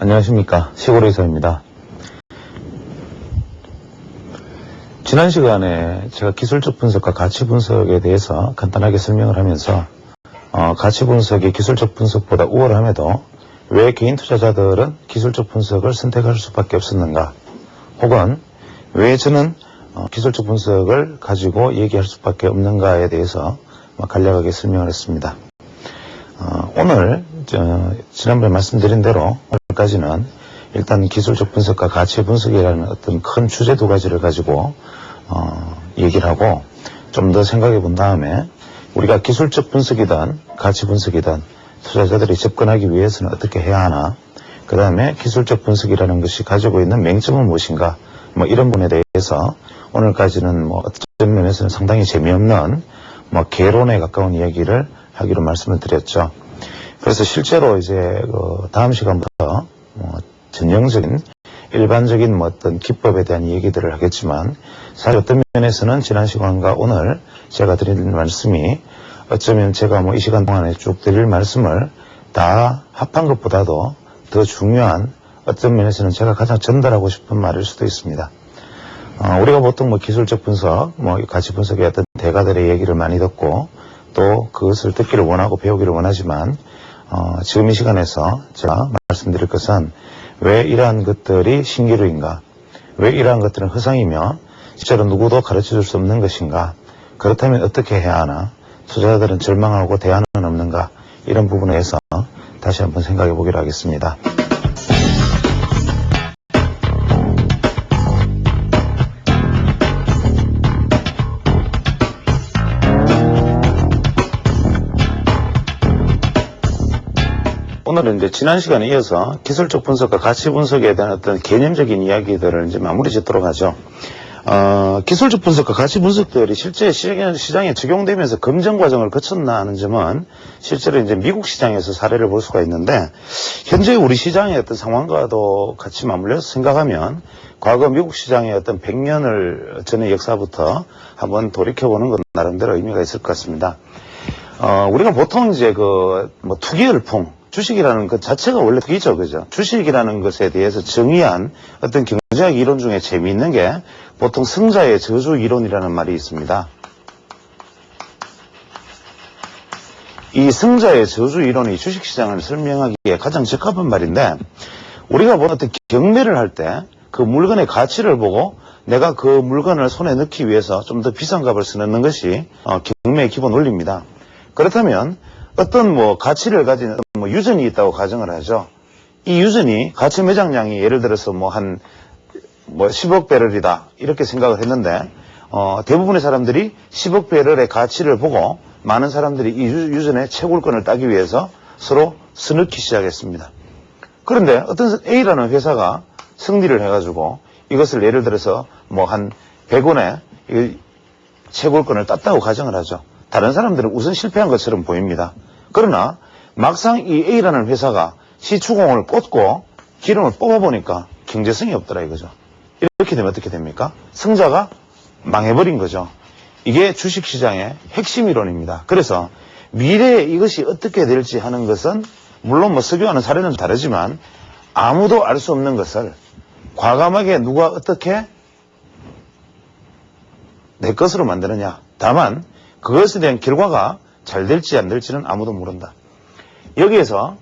안녕하십니까. 시골의사입니다. 지난 시간에 제가 기술적 분석과 가치 분석에 대해서 간단하게 설명을 하면서 가치 분석이 기술적 분석보다 우월함에도 왜 개인 투자자들은 기술적 분석을 선택할 수밖에 없었는가, 혹은 왜 저는 기술적 분석을 가지고 얘기할 수밖에 없는가에 대해서 간략하게 설명을 했습니다. 오늘 지난번에 말씀드린 대로 오늘까지는 일단 기술적 분석과 가치 분석이라는 어떤 큰 주제 두 가지를 가지고 얘기를 하고 좀 더 생각해 본 다음에 우리가 기술적 분석이든 가치 분석이든 투자자들이 접근하기 위해서는 어떻게 해야 하나, 그 다음에 기술적 분석이라는 것이 가지고 있는 맹점은 무엇인가, 이런 부분에 대해서 오늘까지는 어떤 면에서는 상당히 재미없는 개론에 가까운 이야기를 하기로 말씀을 드렸죠. 그래서 실제로 이제 다음 시간부터 전형적인 일반적인 어떤 기법에 대한 얘기들을 하겠지만, 사실 어떤 면에서는 지난 시간과 오늘 제가 드린 말씀이 어쩌면 제가 이 시간 동안에 쭉 드릴 말씀을 다 합한 것보다도 더 중요한, 어떤 면에서는 제가 가장 전달하고 싶은 말일 수도 있습니다. 우리가 보통 기술적 분석, 가치 분석의 어떤 대가들의 얘기를 많이 듣고 또 그것을 듣기를 원하고 배우기를 원하지만, 지금 이 시간에서 제가 말씀드릴 것은 왜 이러한 것들이 신기루인가, 왜 이러한 것들은 허상이며 실제로 누구도 가르쳐줄 수 없는 것인가, 그렇다면 어떻게 해야 하나, 투자자들은 절망하고 대안은 없는가, 이런 부분에서 다시 한번 생각해 보기로 하겠습니다. 오늘은 이제 지난 시간에 이어서 기술적 분석과 가치 분석에 대한 어떤 개념적인 이야기들을 이제 마무리 짓도록 하죠. 기술적 분석과 가치 분석들이 실제 시장에 적용되면서 검증 과정을 거쳤나 하는 점은 실제로 이제 미국 시장에서 사례를 볼 수가 있는데, 현재 우리 시장의 어떤 상황과도 같이 맞물려서 생각하면 과거 미국 시장의 어떤 100년을 전의 역사부터 한번 돌이켜보는 건 나름대로 의미가 있을 것 같습니다. 우리가 보통 이제 투기 열풍, 주식이라는 것 자체가 원래 투기죠, 그죠? 주식이라는 것에 대해서 정의한 어떤 경제학 이론 중에 재미있는 게 보통 승자의 저주 이론이라는 말이 있습니다. 이 승자의 저주 이론이 주식시장을 설명하기에 가장 적합한 말인데, 우리가 보는 어떤 경매를 할 때 그 물건의 가치를 보고 내가 그 물건을 손에 넣기 위해서 좀 더 비싼 값을 써넣는 것이 경매의 기본 원리입니다. 그렇다면 어떤 가치를 가진 유전이 있다고 가정을 하죠. 이 유전이 가치 매장량이 예를 들어서 한 10억 배럴이다 이렇게 생각을 했는데, 대부분의 사람들이 10억 배럴의 가치를 보고 많은 사람들이 이 유전의 채굴권을 따기 위해서 서로 써넣기 시작했습니다. 그런데 어떤 A라는 회사가 승리를 해가지고 이것을 예를 들어서 한 100원에 채굴권을 땄다고 가정을 하죠. 다른 사람들은 우선 실패한 것처럼 보입니다. 그러나 막상 이 A라는 회사가 시추공을 꽂고 기름을 뽑아보니까 경제성이 없더라 이거죠. 이렇게 되면 어떻게 됩니까? 승자가 망해버린 거죠. 이게 주식시장의 핵심 이론입니다. 그래서 미래에 이것이 어떻게 될지 하는 것은 물론 석유와는 사례는 다르지만 아무도 알 수 없는 것을 과감하게 누가 어떻게 내 것으로 만드느냐. 다만 그것에 대한 결과가 잘 될지 안 될지는 아무도 모른다. 여기에서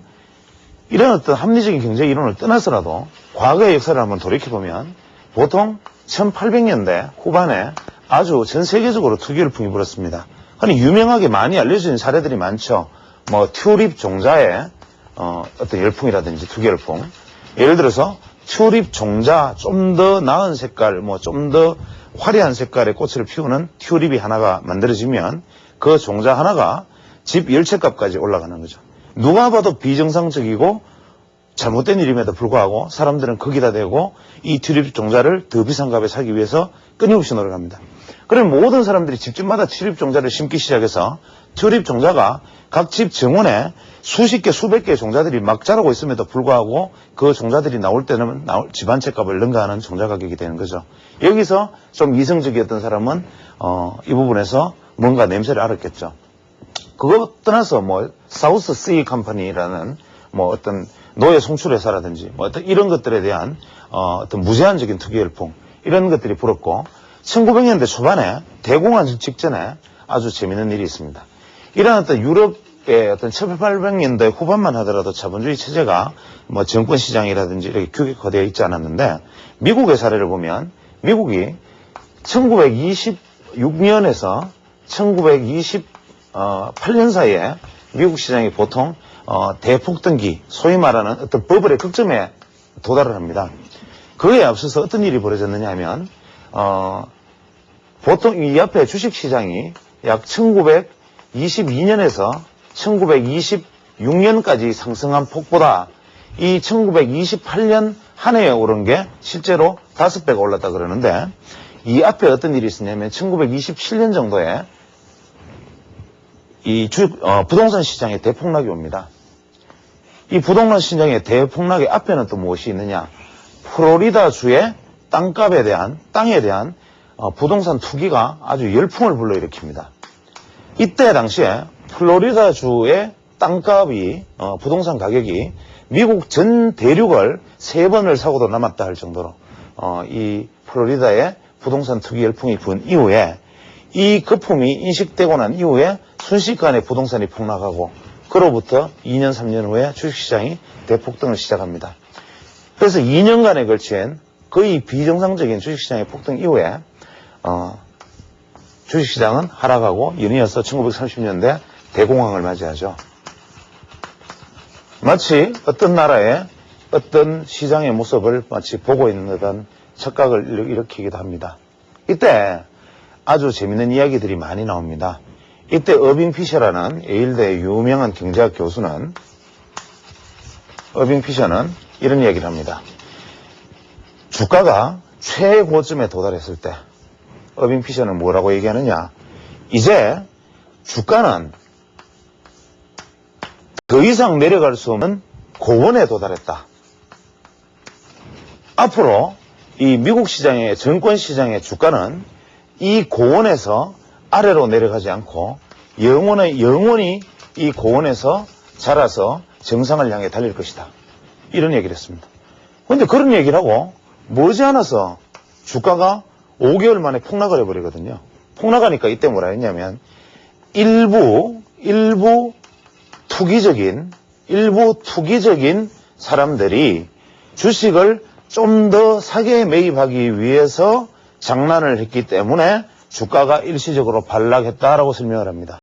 이런 어떤 합리적인 경제 이론을 떠나서라도 과거의 역사를 한번 돌이켜보면 보통 1800년대 후반에 아주 전 세계적으로 투기 열풍이 불었습니다. 아니 유명하게 많이 알려진 사례들이 많죠. 튤립 종자의 어떤 열풍이라든지 투기 열풍. 예를 들어서 튤립 종자 좀 더 나은 색깔, 좀 더 화려한 색깔의 꽃을 피우는 튤립이 하나가 만들어지면 그 종자 하나가 집 열채값까지 올라가는 거죠. 누가 봐도 비정상적이고 잘못된 일임에도 불구하고 사람들은 거기다 대고 이 튤립 종자를 더 비싼 값에 사기 위해서 끊임없이 노력합니다. 그럼 모든 사람들이 집집마다 튤립 종자를 심기 시작해서 튤립 종자가 각 집 정원에 수십 개, 수백 개의 종자들이 막 자라고 있음에도 불구하고 그 종자들이 나올 때는 집 한 채 값을 능가하는 종자 가격이 되는 거죠. 여기서 좀 이성적이었던 사람은 이 부분에서 뭔가 냄새를 알았겠죠. 그거 떠나서 사우스 씨 컴퍼니라는 어떤 노예 송출회사라든지 뭐 어떤 이런 것들에 대한 어떤 무제한적인 투기 열풍 이런 것들이 불었고 1900년대 초반에 대공황 직전에 아주 재미있는 일이 있습니다. 이런 어떤 유럽의 어떤 1800년대 후반만 하더라도 자본주의 체제가 뭐 정권 시장이라든지 이렇게 규격화되어 있지 않았는데 미국의 사례를 보면 미국이 1926년에서 1928년 사이에 미국 시장이 보통 대폭등기, 소위 말하는 어떤 버블의 극점에 도달을 합니다. 그에 앞서서 어떤 일이 벌어졌느냐 하면 보통 이 옆에 주식시장이 약 1922년에서 1926년까지 상승한 폭보다 이 1928년 한 해에 오른 게 실제로 5배가 올랐다 그러는데 이 앞에 어떤 일이 있었냐면 1927년 정도에 이 부동산 시장에 대폭락이 옵니다. 이 부동산 시장의 대폭락의 앞에는 또 무엇이 있느냐? 플로리다주의 땅에 대한 부동산 투기가 아주 열풍을 불러일으킵니다. 이때 당시에 플로리다주의 땅값이 부동산 가격이 미국 전 대륙을 3번을 사고도 남았다 할 정도로 이 플로리다의 부동산 투기 열풍이 분 이후에 이 거품이 인식되고 난 이후에 순식간에 부동산이 폭락하고 그로부터 2년 3년 후에 주식시장이 대폭등을 시작합니다. 그래서 2년간에 걸친 거의 비정상적인 주식시장의 폭등 이후에 주식시장은 하락하고 연이어서 1930년대 대공황을 맞이하죠. 마치 어떤 나라의 어떤 시장의 모습을 마치 보고 있는 듯한 착각을 일으키기도 합니다. 이때 아주 재밌는 이야기들이 많이 나옵니다. 이때 어빙 피셔라는 예일대의 유명한 경제학 교수는 이런 이야기를 합니다. 주가가 최고점에 도달했을 때 어빙 피셔는 뭐라고 얘기하느냐? 이제 주가는 더 이상 내려갈 수 없는 고원에 도달했다. 앞으로 이 미국 시장의 증권 시장의 주가는 이 고원에서 아래로 내려가지 않고 영원히 이 고원에서 자라서 정상을 향해 달릴 것이다. 이런 얘기를 했습니다. 그런데 그런 얘기를 하고 머지않아서 주가가 5개월 만에 폭락을 해버리거든요. 폭락하니까 이때 뭐라 했냐면 일부 투기적인 사람들이 주식을 좀 더 사게 매입하기 위해서 장난을 했기 때문에 주가가 일시적으로 반락했다라고 설명을 합니다.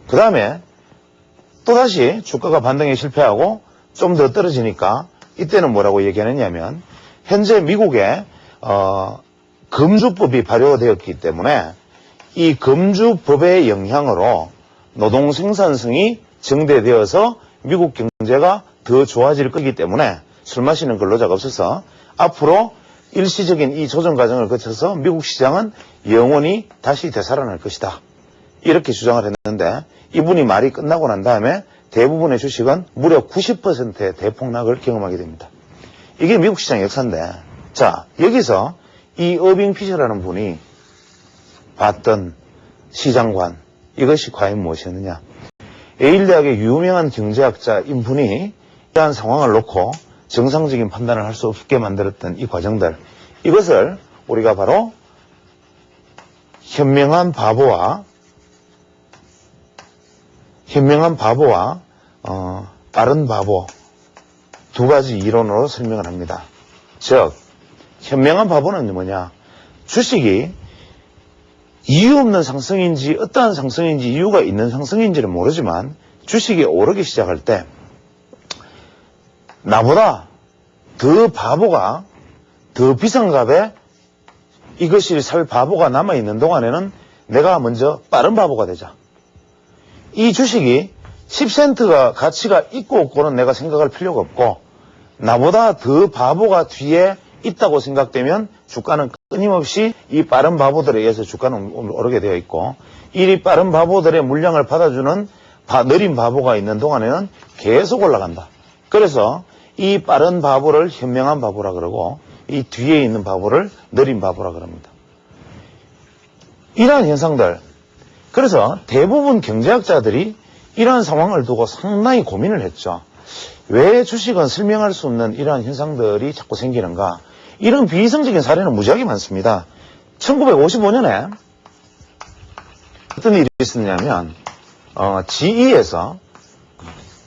그 다음에 또다시 주가가 반등에 실패하고 좀 더 떨어지니까 이때는 뭐라고 얘기하느냐면 현재 미국에 금주법이 발효되었기 때문에 이 금주법의 영향으로 노동 생산성이 증대되어서 미국 경제가 더 좋아질 거기 때문에 술 마시는 근로자가 없어서 앞으로 일시적인 이 조정 과정을 거쳐서 미국 시장은 영원히 다시 되살아날 것이다. 이렇게 주장을 했는데 이분이 말이 끝나고 난 다음에 대부분의 주식은 무려 90%의 대폭락을 경험하게 됩니다. 이게 미국 시장 역사인데 자 여기서 이 어빙 피셔라는 분이 봤던 시장관 이것이 과연 무엇이었느냐. 예일대학의 유명한 경제학자인 분이 이러한 상황을 놓고 정상적인 판단을 할 수 없게 만들었던 이 과정들 이것을 우리가 바로 현명한 바보와 빠른 바보 두 가지 이론으로 설명을 합니다. 즉 현명한 바보는 뭐냐? 주식이 이유 없는 상승인지 어떠한 상승인지 이유가 있는 상승인지는 모르지만 주식이 오르기 시작할 때 나보다 더 바보가 더 비싼 값에 이것을 살 바보가 남아있는 동안에는 내가 먼저 빠른 바보가 되자. 이 주식이 10센트가 가치가 있고 없고는 내가 생각할 필요가 없고 나보다 더 바보가 뒤에 있다고 생각되면 주가는 끊임없이 이 빠른 바보들에 의해서 주가는 오르게 되어 있고 이 빠른 바보들의 물량을 받아주는 느린 바보가 있는 동안에는 계속 올라간다. 그래서 이 빠른 바보를 현명한 바보라 그러고 이 뒤에 있는 바보를 느린 바보라 그럽니다. 이러한 현상들 그래서 대부분 경제학자들이 이러한 상황을 두고 상당히 고민을 했죠. 왜 주식은 설명할 수 없는 이러한 현상들이 자꾸 생기는가? 이런 비이성적인 사례는 무지하게 많습니다. 1955년에 어떤 일이 있었냐면 GE에서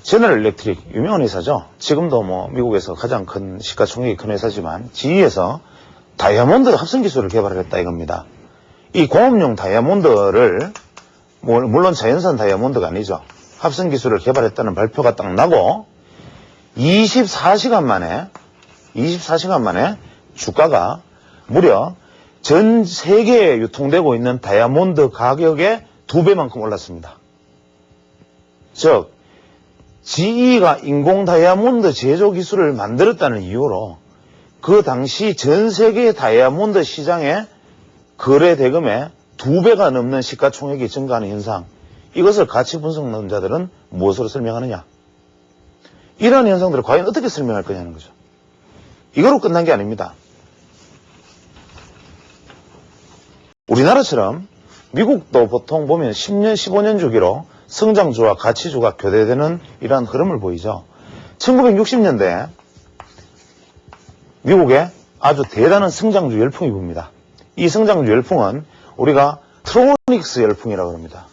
제너럴 일렉트릭 유명한 회사죠. 지금도 뭐 미국에서 가장 큰 시가총액이 큰 회사지만 GE에서 다이아몬드 합성 기술을 개발을 했다 이겁니다. 이 공업용 다이아몬드를 물론 자연산 다이아몬드가 아니죠. 합성 기술을 개발했다는 발표가 딱 나고 24시간 만에 주가가 무려 전 세계에 유통되고 있는 다이아몬드 가격의 2배만큼 올랐습니다. 즉 GE가 인공 다이아몬드 제조 기술을 만들었다는 이유로 그 당시 전 세계 다이아몬드 시장의 거래 대금의 2배가 넘는 시가총액이 증가하는 현상, 이것을 가치 분석론자들은 무엇으로 설명하느냐? 이러한 현상들을 과연 어떻게 설명할 거냐는 거죠. 이거로 끝난 게 아닙니다. 우리나라처럼 미국도 보통 보면 10년, 15년 주기로 성장주와 가치주가 교대되는 이러한 흐름을 보이죠. 1960년대 미국에 아주 대단한 성장주 열풍이 붑니다. 이 성장주 열풍은 우리가 트로닉스 열풍이라고 합니다.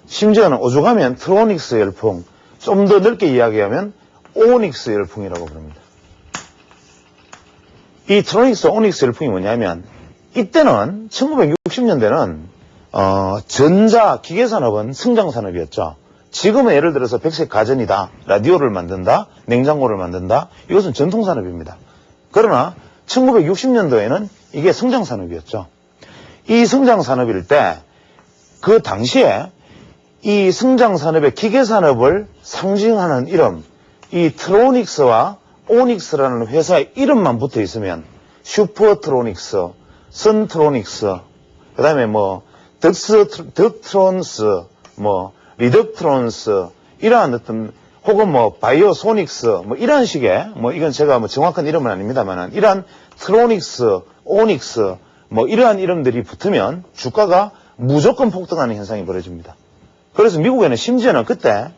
심지어는 오죽하면 트로닉스 열풍, 좀 더 넓게 이야기하면 오닉스 열풍이라고 부릅니다. 이 트로닉스, 오닉스 열풍이 뭐냐면 이때는 1960년대는 전자 기계산업은 성장산업이었죠. 지금은 예를 들어서 백색 가전이다, 라디오를 만든다, 냉장고를 만든다, 이것은 전통산업입니다. 그러나 1960년도에는 이게 성장산업이었죠. 이 성장산업일 때 그 당시에 이 성장산업의 기계산업을 상징하는 이름, 이 트로닉스와 오닉스라는 회사의 이름만 붙어 있으면 슈퍼트로닉스, 선트로닉스, 그 다음에 뭐 덕트론스, 뭐 리덕트론스, 이러한 어떤 혹은 뭐 바이오소닉스, 뭐 이런 식의 뭐 이건 제가 뭐 정확한 이름은 아닙니다만은 이러한 트로닉스, 오닉스, 뭐 이러한 이름들이 붙으면 주가가 무조건 폭등하는 현상이 벌어집니다. 그래서 미국에는 심지어는 그때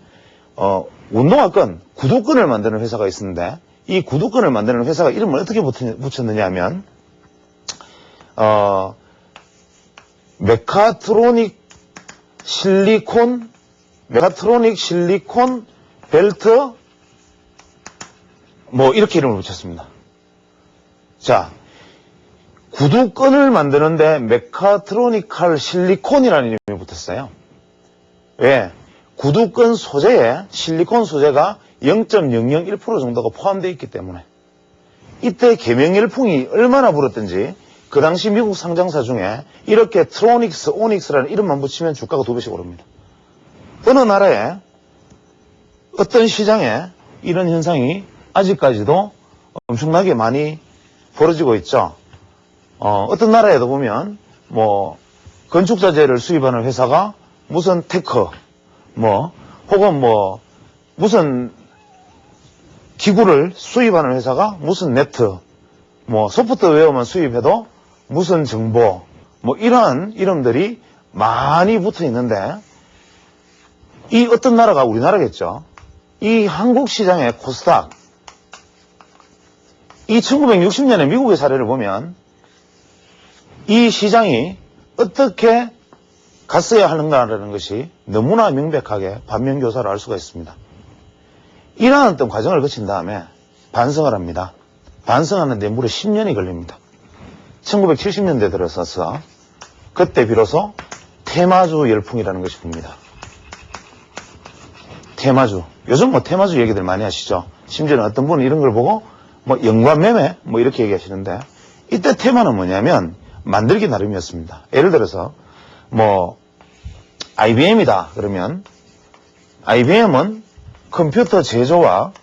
운동화권, 구두권을 만드는 회사가 있었는데 이 구두권을 만드는 회사가 이름을 어떻게 붙였느냐 하면 메카트로닉 실리콘 벨트 뭐 이렇게 이름을 붙였습니다. 자, 구두끈을 만드는데 메카트로니컬 실리콘이라는 이름이 붙었어요. 왜? 구두끈 소재에 실리콘 소재가 0.001% 정도가 포함되어 있기 때문에 이때 계명열풍이 얼마나 불었던지 그 당시 미국 상장사 중에 이렇게 트로닉스, 오닉스라는 이름만 붙이면 주가가 2배씩 오릅니다. 어느 나라에 어떤 시장에 이런 현상이 아직까지도 엄청나게 많이 벌어지고 있죠. 어떤 나라에도 보면 뭐 건축자재를 수입하는 회사가 무슨 테크 혹은 무슨 기구를 수입하는 회사가 무슨 네트 소프트웨어만 수입해도 무슨 정보 이러한 이름들이 많이 붙어 있는데 이 어떤 나라가 우리나라겠죠. 이 한국 시장의 코스닥 이 1960년에 미국의 사례를 보면 이 시장이 어떻게 갔어야 하는가라는 것이 너무나 명백하게 반면교사를 알 수가 있습니다. 이러한 어떤 과정을 거친 다음에 반성을 합니다. 반성하는데 무려 10년이 걸립니다. 1970년대 들어서서 그때 비로소 테마주 열풍이라는 것이 붑니다. 테마주. 요즘 테마주 얘기들 많이 하시죠. 심지어는 어떤 분은 이런 걸 보고 연관매매 이렇게 얘기하시는데 이때 테마는 뭐냐면 만들기 나름이었습니다. 예를 들어서 IBM이다 그러면 IBM은 컴퓨터 제조와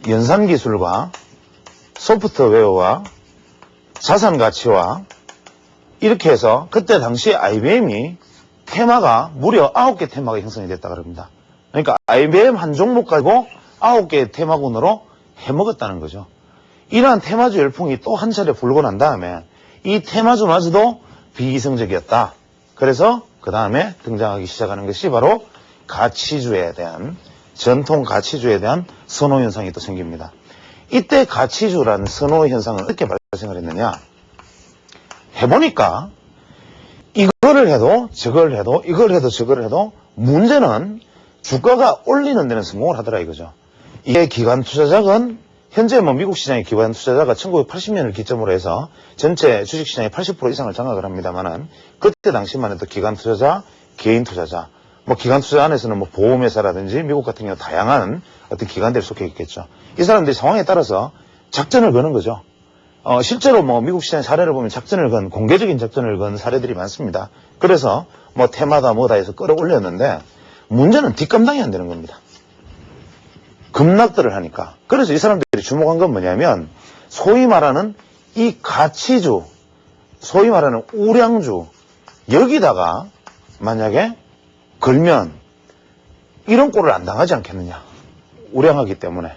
연산 기술과 소프트웨어와 자산 가치와 이렇게 해서 그때 당시 IBM이 테마가 무려 9개 테마가 형성이 됐다 그럽니다. 그러니까 IBM 한 종목 가지고 9개의 테마군으로 해먹었다는 거죠. 이러한 테마주 열풍이 또 한 차례 불고 난 다음에 이 테마주마저도 비이성적이었다. 그래서 그 다음에 등장하기 시작하는 것이 바로 가치주에 대한, 전통 가치주에 대한 선호 현상이 또 생깁니다. 이때 가치주라는 선호 현상은 어떻게 발생을 했느냐? 해보니까 이거를 해도 저걸 해도 이걸 해도 저걸 해도 문제는 주가가 올리는 데는 성공을 하더라 이거죠. 이게 기관 투자자는 현재 미국 시장의 기관 투자자가 1980년을 기점으로 해서 전체 주식시장의 80% 이상을 장악을 합니다만은 그때 당시만 해도 기관 투자자, 개인 투자자, 기관 투자 안에서는 보험회사라든지 미국 같은 경우 다양한 어떤 기관들이 속해 있겠죠. 이 사람들이 상황에 따라서 작전을 거는 거죠. 실제로 미국 시장의 사례를 보면 공개적인 작전을 건 사례들이 많습니다. 그래서 테마다 뭐다 해서 끌어올렸는데 문제는 뒷감당이 안 되는 겁니다. 급락들을 하니까. 그래서 이 사람들이 주목한 건 뭐냐면 소위 말하는 이 가치주, 소위 말하는 우량주, 여기다가 만약에 걸면 이런 꼴을 안 당하지 않겠느냐. 우량하기 때문에.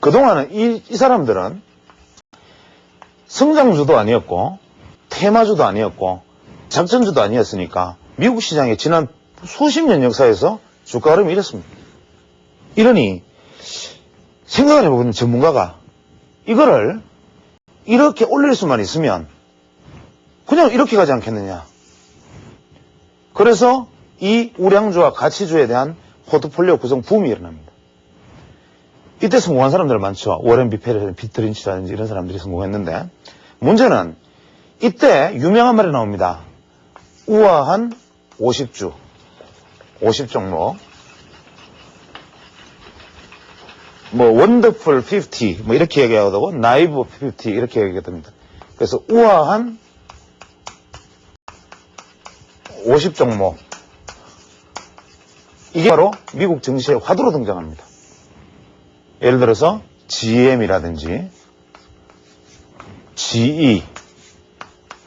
그동안은 이 사람들은 성장주도 아니었고 테마주도 아니었고 작전주도 아니었으니까 미국 시장의 지난 수십 년 역사에서 주가 흐름이 이랬습니다. 이러니 생각을 해보면 전문가가 이거를 이렇게 올릴 수만 있으면 그냥 이렇게 가지 않겠느냐. 그래서 이 우량주와 가치주에 대한 포트폴리오 구성 붐이 일어납니다. 이때 성공한 사람들 많죠. 워렌 비트 린치라든지 이런 사람들이 성공했는데 문제는 이때 유명한 말이 나옵니다. 우아한 50주, 50종목, 원더풀 50, 이렇게 얘기하고 나이브 50 이렇게 얘기합니다. 그래서 우아한 50종목, 이게 바로 미국 증시의 화두로 등장합니다. 예를 들어서 GM이라든지 GE,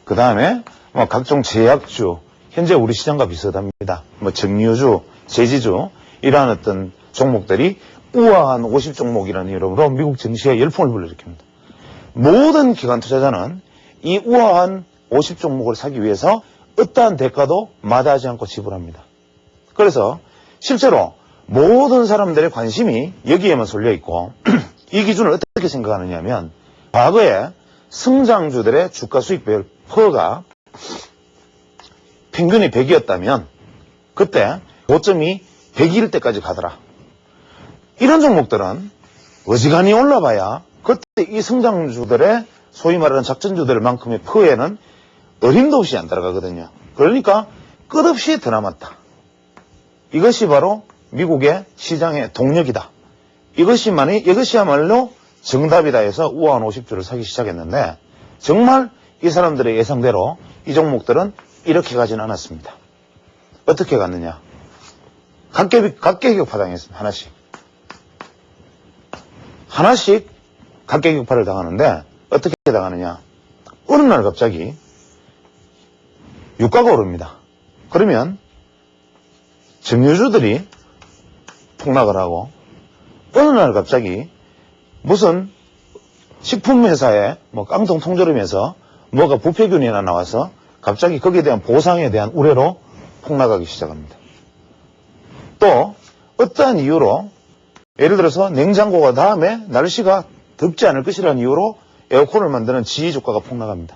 그 다음에 각종 제약주, 현재 우리 시장과 비슷합니다. 정유주, 제지주, 이러한 어떤 종목들이 우아한 50종목이라는 이름으로 미국 증시에 열풍을 불러일으킵니다. 모든 기관 투자자는 이 우아한 50종목을 사기 위해서 어떠한 대가도 마다하지 않고 지불합니다. 그래서 실제로 모든 사람들의 관심이 여기에만 쏠려 있고 이 기준을 어떻게 생각하느냐 하면 과거에 성장주들의 주가 수익별 퍼가 평균이 100이었다면 그때 고점이 100일 때까지 가더라. 이런 종목들은 어지간히 올라봐야 그때 이 성장주들의 소위 말하는 작전주들만큼의 퍼에는 어림도 없이 안 따라가거든요. 그러니까 끝없이 더 남았다. 이것이 바로 미국의 시장의 동력이다. 이것이야말로 정답이다 해서 우아한 50주를 사기 시작했는데 정말 이 사람들의 예상대로 이 종목들은 이렇게 가지는 않았습니다. 어떻게 갔느냐. 각계격 파당했습니다. 하나씩 각계격파를 당하는데 어떻게 당하느냐. 어느 날 갑자기 유가가 오릅니다. 그러면 정유주들이 폭락을 하고 어느 날 갑자기 무슨 식품회사에 깡통 통조림에서 뭐가 부패균이 하나 나와서 갑자기 거기에 대한 보상에 대한 우려로 폭락하기 시작합니다. 또 어떠한 이유로 예를 들어서 냉장고가 다음에 날씨가 덥지 않을 것이라는 이유로 에어컨을 만드는 지휘 주가가 폭락합니다.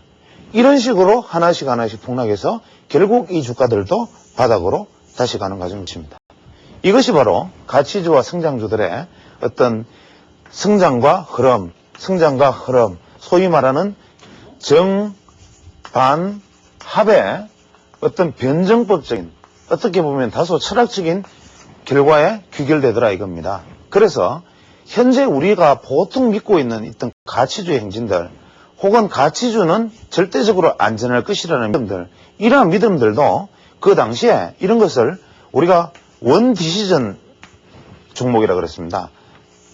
이런 식으로 하나씩 폭락해서 결국 이 주가들도 바닥으로 다시 가는 과정입니다. 이것이 바로 가치주와 성장주들의 어떤 성장과 흐름, 소위 말하는 정반합의 어떤 변정법적인, 어떻게 보면 다소 철학적인 결과에 귀결되더라 이겁니다. 그래서 현재 우리가 보통 믿고 있는 어떤 가치주의 행진들, 혹은 가치주는 절대적으로 안전할 것이라는 믿음들, 이러한 믿음들도 그 당시에 이런 것을 우리가 원 디시전 종목이라고 그랬습니다.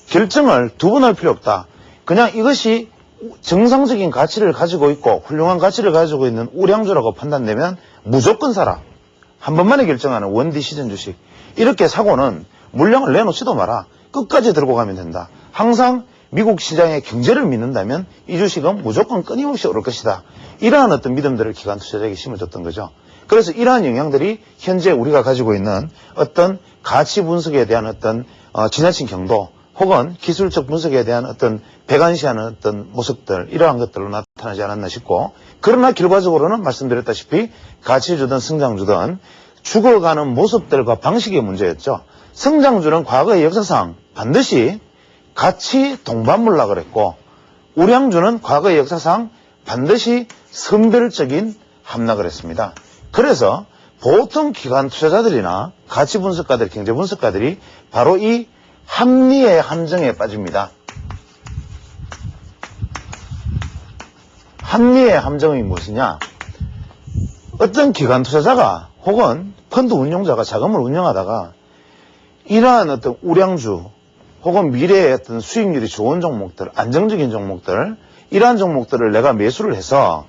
결정을 두 번 할 필요 없다. 그냥 이것이 정상적인 가치를 가지고 있고 훌륭한 가치를 가지고 있는 우량주라고 판단되면 무조건 사라. 한 번만에 결정하는 원 디시전 주식. 이렇게 사고는 물량을 내놓지도 마라. 끝까지 들고 가면 된다. 항상 미국 시장의 경제를 믿는다면 이 주식은 무조건 끊임없이 오를 것이다. 이러한 어떤 믿음들을 기관 투자자에게 심어줬던 거죠. 그래서 이러한 영향들이 현재 우리가 가지고 있는 어떤 가치 분석에 대한 어떤 지나친 경도 혹은 기술적 분석에 대한 어떤 배관시하는 어떤 모습들, 이러한 것들로 나타나지 않았나 싶고, 그러나 결과적으로는 말씀드렸다시피 가치주든 성장주든 죽어가는 모습들과 방식의 문제였죠. 성장주는 과거의 역사상 반드시 같이 동반물락을 했고, 우량주는 과거의 역사상 반드시 선별적인 함락을 했습니다. 그래서 보통 기관 투자자들이나 가치 분석가들, 경제 분석가들이 바로 이 합리의 함정에 빠집니다. 합리의 함정이 무엇이냐? 어떤 기관 투자자가 혹은 펀드 운용자가 자금을 운영하다가 이러한 어떤 우량주 혹은 미래의 어떤 수익률이 좋은 종목들, 안정적인 종목들, 이러한 종목들을 내가 매수를 해서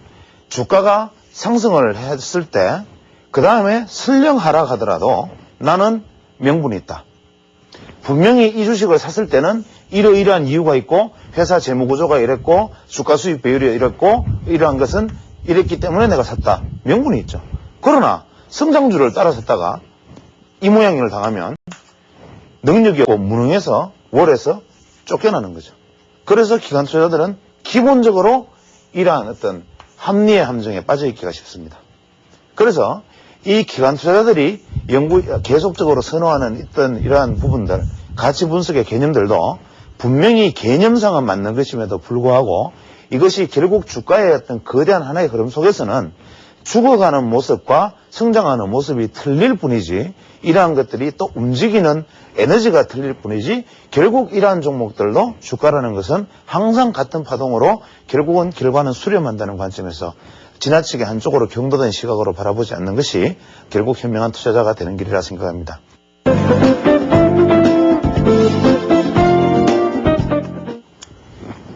주가가 상승을 했을 때 그 다음에 설령 하락하더라도 나는 명분이 있다. 분명히 이 주식을 샀을 때는 이러이러한 이유가 있고 회사 재무구조가 이랬고 주가 수익 비율이 이랬고 이러한 것은 이랬기 때문에 내가 샀다. 명분이 있죠. 그러나 성장주를 따라 샀다가 이 모양을 당하면 능력이 없고 무능해서 월에서 쫓겨나는 거죠. 그래서 기관 투자자들은 기본적으로 이러한 어떤 합리의 함정에 빠져 있기가 쉽습니다. 그래서 이 기관 투자자들이 계속적으로 선호하는 이러한 부분들, 가치 분석의 개념들도 분명히 개념상은 맞는 것임에도 불구하고 이것이 결국 주가의 어떤 거대한 하나의 흐름 속에서는 죽어가는 모습과 성장하는 모습이 틀릴 뿐이지, 이러한 것들이 또 움직이는 에너지가 틀릴 뿐이지, 결국 이러한 종목들도 주가라는 것은 항상 같은 파동으로 결국은 결과는 수렴한다는 관점에서 지나치게 한쪽으로 경도된 시각으로 바라보지 않는 것이 결국 현명한 투자자가 되는 길이라 생각합니다.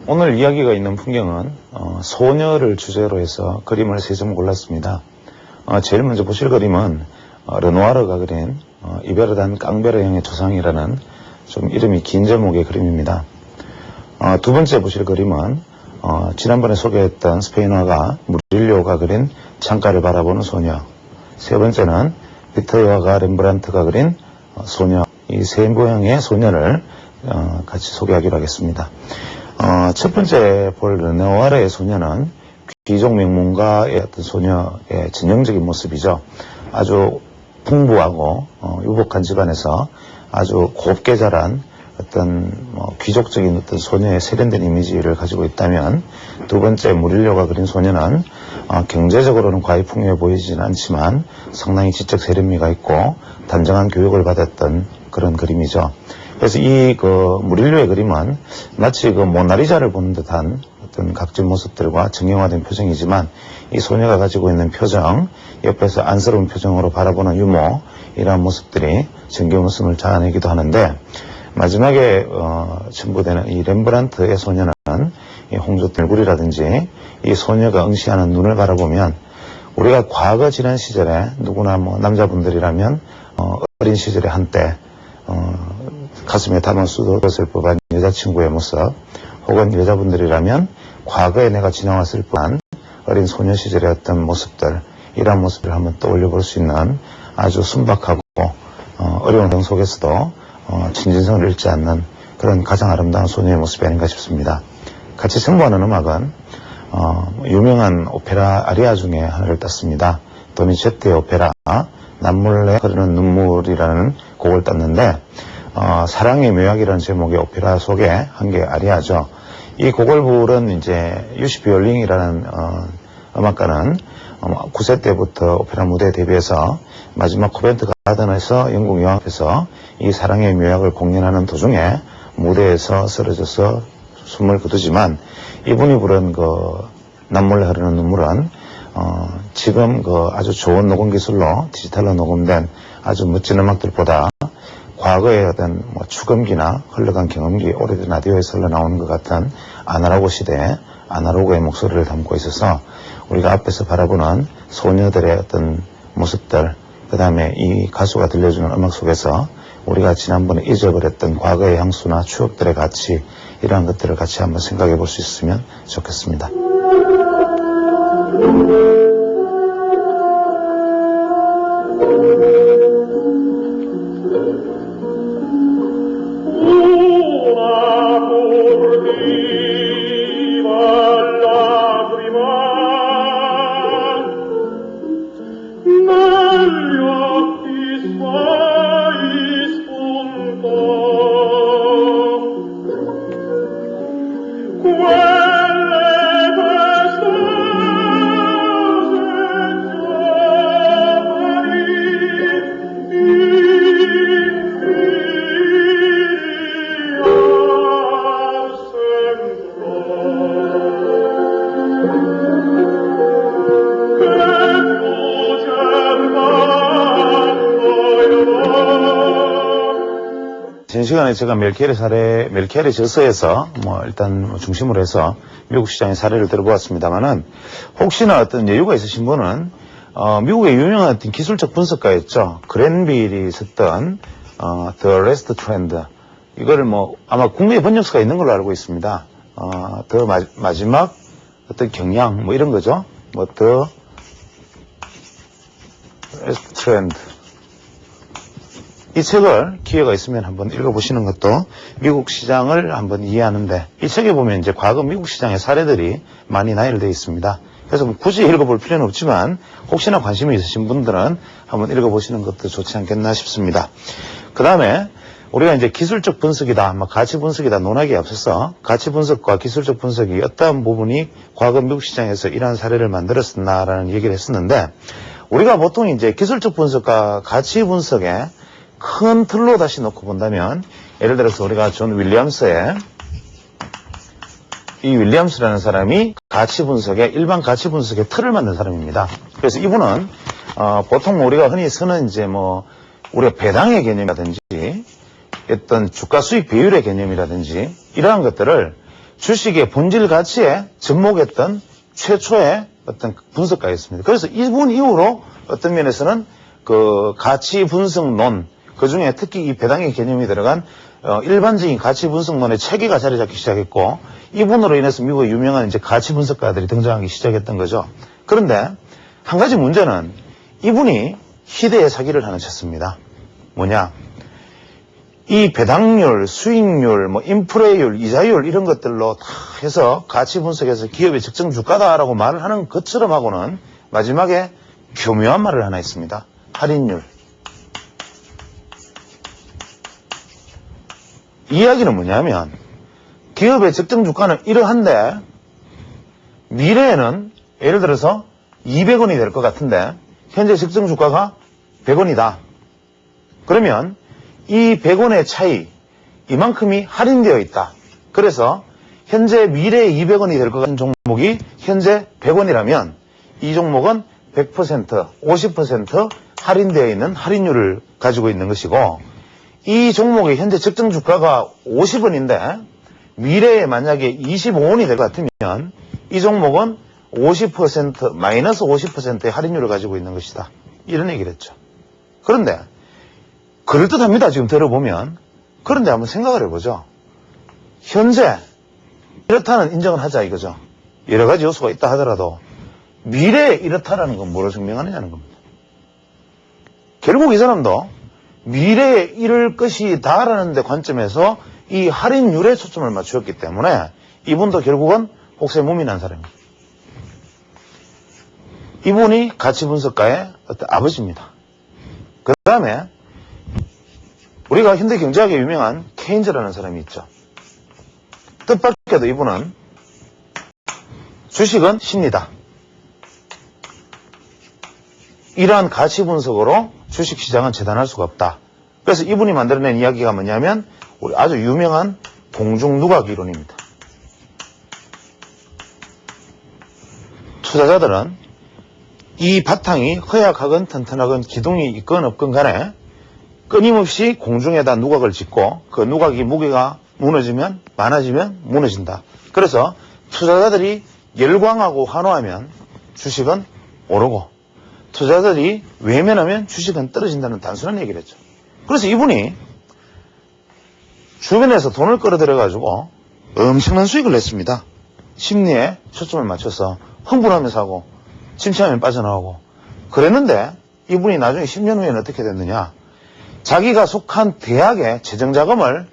오늘 이야기가 있는 풍경은 소녀를 주제로 해서 그림을 3점 골랐습니다. 제일 먼저 보실 그림은 르누아르가 그린 이베르단 깡베르형의 조상이라는 좀 이름이 긴 제목의 그림입니다. 두 번째 보실 그림은 지난번에 소개했던 스페인 화가 무릴료가 그린 창가를 바라보는 소녀, 세 번째는 비터와가 렘브란트가 그린 소녀, 이 세 모양의 소녀를 같이 소개하기로 하겠습니다. 첫 번째 볼 르누아르의 소녀는 귀족 명문가의 어떤 소녀의 전형적인 모습이죠. 아주 풍부하고 유복한 집안에서 아주 곱게 자란 어떤 귀족적인 어떤 소녀의 세련된 이미지를 가지고 있다면, 두 번째 무릴료가 그린 소녀는 경제적으로는 과히 풍요해 보이지는 않지만 상당히 지적 세련미가 있고 단정한 교육을 받았던 그런 그림이죠. 그래서 이 무릴료의 그림은 마치 모나리자를 보는 듯한 어떤 각진 모습들과 정형화된 표정이지만, 이 소녀가 가지고 있는 표정, 옆에서 안쓰러운 표정으로 바라보는 유머, 이러한 모습들이 정겨운 웃음을 자아내기도 하는데, 마지막에 첨부되는 이 렘브란트의 소녀는 이 홍조 얼굴이라든지 이 소녀가 응시하는 눈을 바라보면, 우리가 과거 지난 시절에 누구나 남자분들이라면 어린 시절에 한때 가슴에 담아 쏟았을 법한 여자친구의 모습, 혹은 여자분들이라면 과거에 내가 지나왔을 법한 어린 소녀 시절의 어떤 모습들, 이러한 모습을 한번 떠올려 볼 수 있는 아주 순박하고 어려운 환경 속에서도 진진성을 잃지 않는 그런 가장 아름다운 소녀의 모습이 아닌가 싶습니다. 같이 선보하는 음악은 유명한 오페라 아리아 중에 하나를 땄습니다. 도니체티의 오페라 남몰래 흐르는 눈물이라는 곡을 땄는데, 사랑의 묘약이라는 제목의 오페라 속의 한 개 아리아죠. 이 곡을 부른 이제 유시 비올링이라는 음악가는 9세 때부터 오페라 무대에 데뷔해서 마지막 코벤트 가든에서 영국 영화에서 이 사랑의 묘약을 공연하는 도중에 무대에서 쓰러져서 숨을 거두지만, 이분이 부른 남몰래 흐르는 눈물은 지금 아주 좋은 녹음 기술로 디지털로 녹음된 아주 멋진 음악들보다 과거의 어떤 추금기나 흘러간 경험기, 오래된 라디오에서 흘러나오는 것 같은 아날로그 시대의 아날로그의 목소리를 담고 있어서 우리가 앞에서 바라보는 소녀들의 어떤 모습들, 그 다음에 이 가수가 들려주는 음악 속에서 우리가 지난번에 잊어버렸던 과거의 향수나 추억들의 가치, 이러한 것들을 같이 한번 생각해 볼 수 있으면 좋겠습니다. 전 시간에 제가 멜키엘의 저서에서 일단 중심으로 해서 미국 시장의 사례를 들어보았습니다만은 혹시나 어떤 여유가 있으신 분은 미국의 유명한 어떤 기술적 분석가였죠. 그랜빌이 썼던 The Last Trend, 이거를 아마 국내에 번역서가 있는 걸로 알고 있습니다. 마지막 어떤 경향 이런 거죠. The Last Trend, 이 책을 기회가 있으면 한번 읽어보시는 것도 미국 시장을 한번 이해하는데, 이 책에 보면 이제 과거 미국 시장의 사례들이 많이 나열되어 있습니다. 그래서 굳이 읽어볼 필요는 없지만 혹시나 관심이 있으신 분들은 한번 읽어보시는 것도 좋지 않겠나 싶습니다. 그 다음에 우리가 이제 기술적 분석이다, 가치 분석이다 논하기에 앞서서 가치 분석과 기술적 분석이 어떠한 부분이 과거 미국 시장에서 이러한 사례를 만들었었나라는 얘기를 했었는데, 우리가 보통 이제 기술적 분석과 가치 분석에 큰 틀로 다시 놓고 본다면, 예를 들어서 우리가 존 윌리엄스의, 이 윌리엄스라는 사람이 일반 가치 분석의 틀을 만든 사람입니다. 그래서 이분은 보통 우리가 흔히 쓰는 이제 우리가 배당의 개념이라든지 어떤 주가 수익 비율의 개념이라든지 이러한 것들을 주식의 본질 가치에 접목했던 최초의 어떤 분석가였습니다. 그래서 이분 이후로 어떤 면에서는 그 가치 분석론, 그 중에 특히 이 배당의 개념이 들어간 일반적인 가치 분석론의 체계가 자리 잡기 시작했고, 이분으로 인해서 미국의 유명한 이제 가치 분석가들이 등장하기 시작했던 거죠. 그런데 한 가지 문제는 이분이 희대의 사기를 하나 쳤습니다. 뭐냐? 이 배당률, 수익률, 인플레이율, 이자율 이런 것들로 다 해서 가치 분석에서 기업의 적정 주가다라고 말을 하는 것처럼 하고는 마지막에 교묘한 말을 하나 했습니다. 할인율. 이야기는 뭐냐면 기업의 적정 주가는 이러한데 미래에는 예를 들어서 200원이 될 것 같은데 현재 적정 주가가 100원이다. 그러면 이 100원의 차이, 이만큼이 할인되어 있다. 그래서 현재 미래에 200원이 될 것 같은 종목이 현재 100원이라면 이 종목은 100%, 50% 할인되어 있는 할인율을 가지고 있는 것이고, 이 종목의 현재 적정 주가가 50원인데 미래에 만약에 25원이 될 것 같으면 이 종목은 50%, 마이너스 50%의 할인율을 가지고 있는 것이다. 이런 얘기를 했죠. 그런데 그럴듯합니다. 지금 들어보면. 그런데 한번 생각을 해보죠. 현재 이렇다는 인정을 하자 이거죠. 여러 가지 요소가 있다 하더라도 미래에 이렇다라는 건 뭐로 증명하느냐는 겁니다. 결국 이 사람도 미래에 이럴 것이다라는 데 관점에서 이 할인율에 초점을 맞추었기 때문에 이분도 결국은 혹세무민한 사람입니다. 이분이 가치분석가의 어떤 아버지입니다. 그 다음에 우리가 현대 경제학에 유명한 케인즈라는 사람이 있죠. 뜻밖에도 이분은 주식은 심리다. 이러한 가치 분석으로 주식시장은 재단할 수가 없다. 그래서 이분이 만들어낸 이야기가 뭐냐면 우리 아주 유명한 공중누각 이론입니다. 투자자들은 이 바탕이 허약하건 튼튼하건 기둥이 있건 없건 간에 끊임없이 공중에다 누각을 짓고 그 누각이 무게가 무너지면 많아지면 무너진다. 그래서 투자자들이 열광하고 환호하면 주식은 오르고 투자자들이 외면하면 주식은 떨어진다는 단순한 얘기를 했죠. 그래서 이분이 주변에서 돈을 끌어들여가지고 엄청난 수익을 냈습니다. 심리에 초점을 맞춰서 흥분하면서 하고 침체하면 빠져나오고 그랬는데 이분이 나중에 10년 후에는 어떻게 됐느냐. 자기가 속한 대학의 재정자금을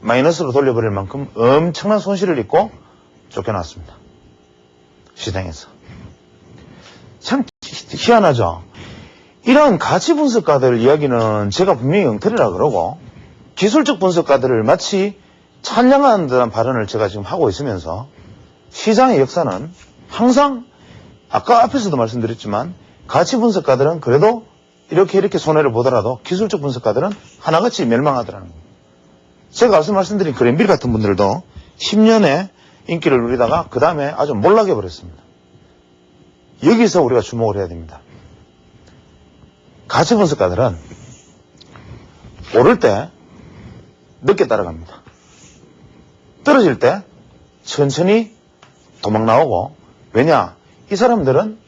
마이너스로 돌려버릴 만큼 엄청난 손실을 입고 쫓겨났습니다. 시장에서. 참 희한하죠. 이런 가치 분석가들 이야기는 제가 분명히 엉터리라 그러고 기술적 분석가들을 마치 찬양하는 듯한 발언을 제가 지금 하고 있으면서 시장의 역사는 항상 아까 앞에서도 말씀드렸지만 가치 분석가들은 그래도 이렇게 손해를 보더라도 기술적 분석가들은 하나같이 멸망하더라는 겁니다. 제가 앞서 말씀드린 그랜빌 같은 분들도 10년의 인기를 누리다가 그 다음에 아주 몰락해 버렸습니다. 여기서 우리가 주목을 해야 됩니다. 가치 분석가들은 오를 때 늦게 따라갑니다. 떨어질 때 천천히 도망 나오고, 왜냐? 이 사람들은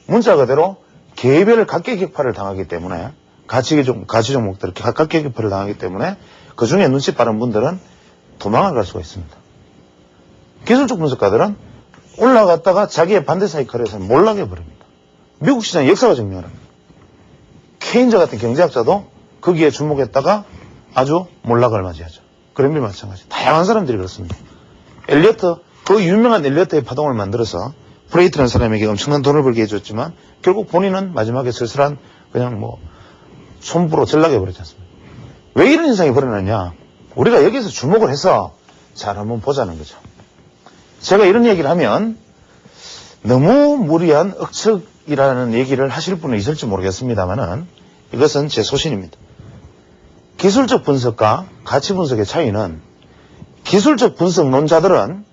문자 그대로 개별 각계격파를 당하기 때문에, 가치 종목들 각계격파를 당하기 때문에 그 중에 눈치 빠른 분들은 도망을 갈 수가 있습니다. 기술적 분석가들은 올라갔다가 자기의 반대 사이클에서 몰락해 버립니다. 미국 시장 역사가 증명합니다. 케인즈 같은 경제학자도 거기에 주목했다가 아주 몰락을 맞이하죠. 그랜빌 마찬가지. 다양한 사람들이 그렇습니다. 엘리어트, 그 유명한 엘리어트의 파동을 만들어서 프레이트라는 사람에게 엄청난 돈을 벌게 해줬지만 결국 본인은 마지막에 쓸쓸한 그냥 뭐 손부로 전락해 버리지 않습니까? 왜 이런 현상이 벌어졌냐? 우리가 여기서 주목을 해서 잘 한번 보자는 거죠. 제가 이런 얘기를 하면 너무 무리한 억측이라는 얘기를 하실 분은 있을지 모르겠습니다만은 이것은 제 소신입니다. 기술적 분석과 가치 분석의 차이는 기술적 분석론자들은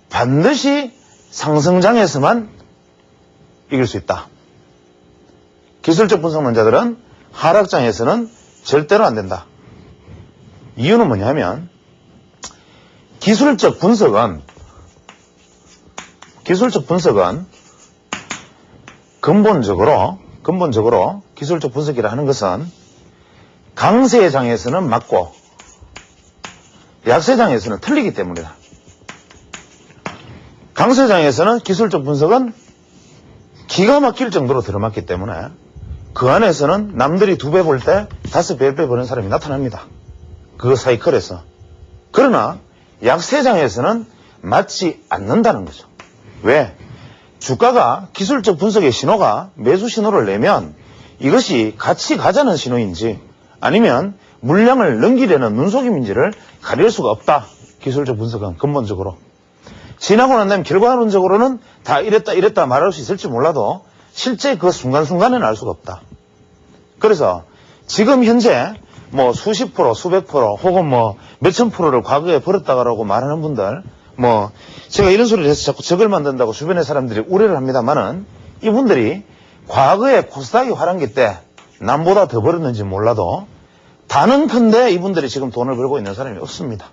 반드시 상승장에서만 이길 수 있다. 기술적 분석론자들은 하락장에서는 절대로 안 된다. 이유는 뭐냐면 기술적 분석은 근본적으로 기술적 분석이라 하는 것은 강세장에서는 맞고 약세장에서는 틀리기 때문이다. 강세장에서는 기술적 분석은 기가 막힐 정도로 들어맞기 때문에 그 안에서는 남들이 2배 볼 때 5배, 10배 버는 사람이 나타납니다. 그 사이클에서. 그러나 약세장에서는 맞지 않는다는 거죠. 왜? 주가가 기술적 분석의 신호가 매수 신호를 내면 이것이 같이 가자는 신호인지 아니면 물량을 넘기려는 눈속임인지를 가릴 수가 없다. 기술적 분석은 근본적으로. 지나고 난 다음에 결과론적으로는 다 이랬다 말할 수 있을지 몰라도 실제 그 순간순간에는 알 수가 없다. 그래서 지금 현재 뭐 수십 프로, 수백 프로 혹은 뭐 몇천 프로를 과거에 벌었다고 말하는 분들 뭐 제가 이런 소리를 해서 자꾸 적을 만든다고 주변의 사람들이 우려를 합니다만은 이분들이 과거에 코스닥이 화랑기 때 남보다 더 벌었는지 몰라도 단언컨대 이분들이 지금 돈을 벌고 있는 사람이 없습니다.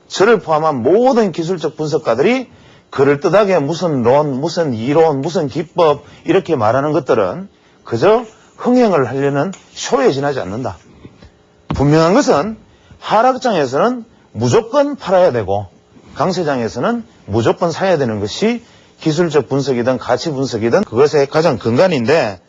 저를 포함한 모든 기술적 분석가들이 그럴듯하게 무슨 론, 무슨 이론, 무슨 기법 이렇게 말하는 것들은 그저 흥행을 하려는 쇼에 지나지 않는다. 분명한 것은 하락장에서는 무조건 팔아야 되고 강세장에서는 무조건 사야 되는 것이 기술적 분석이든 가치 분석이든 그것의 가장 근간인데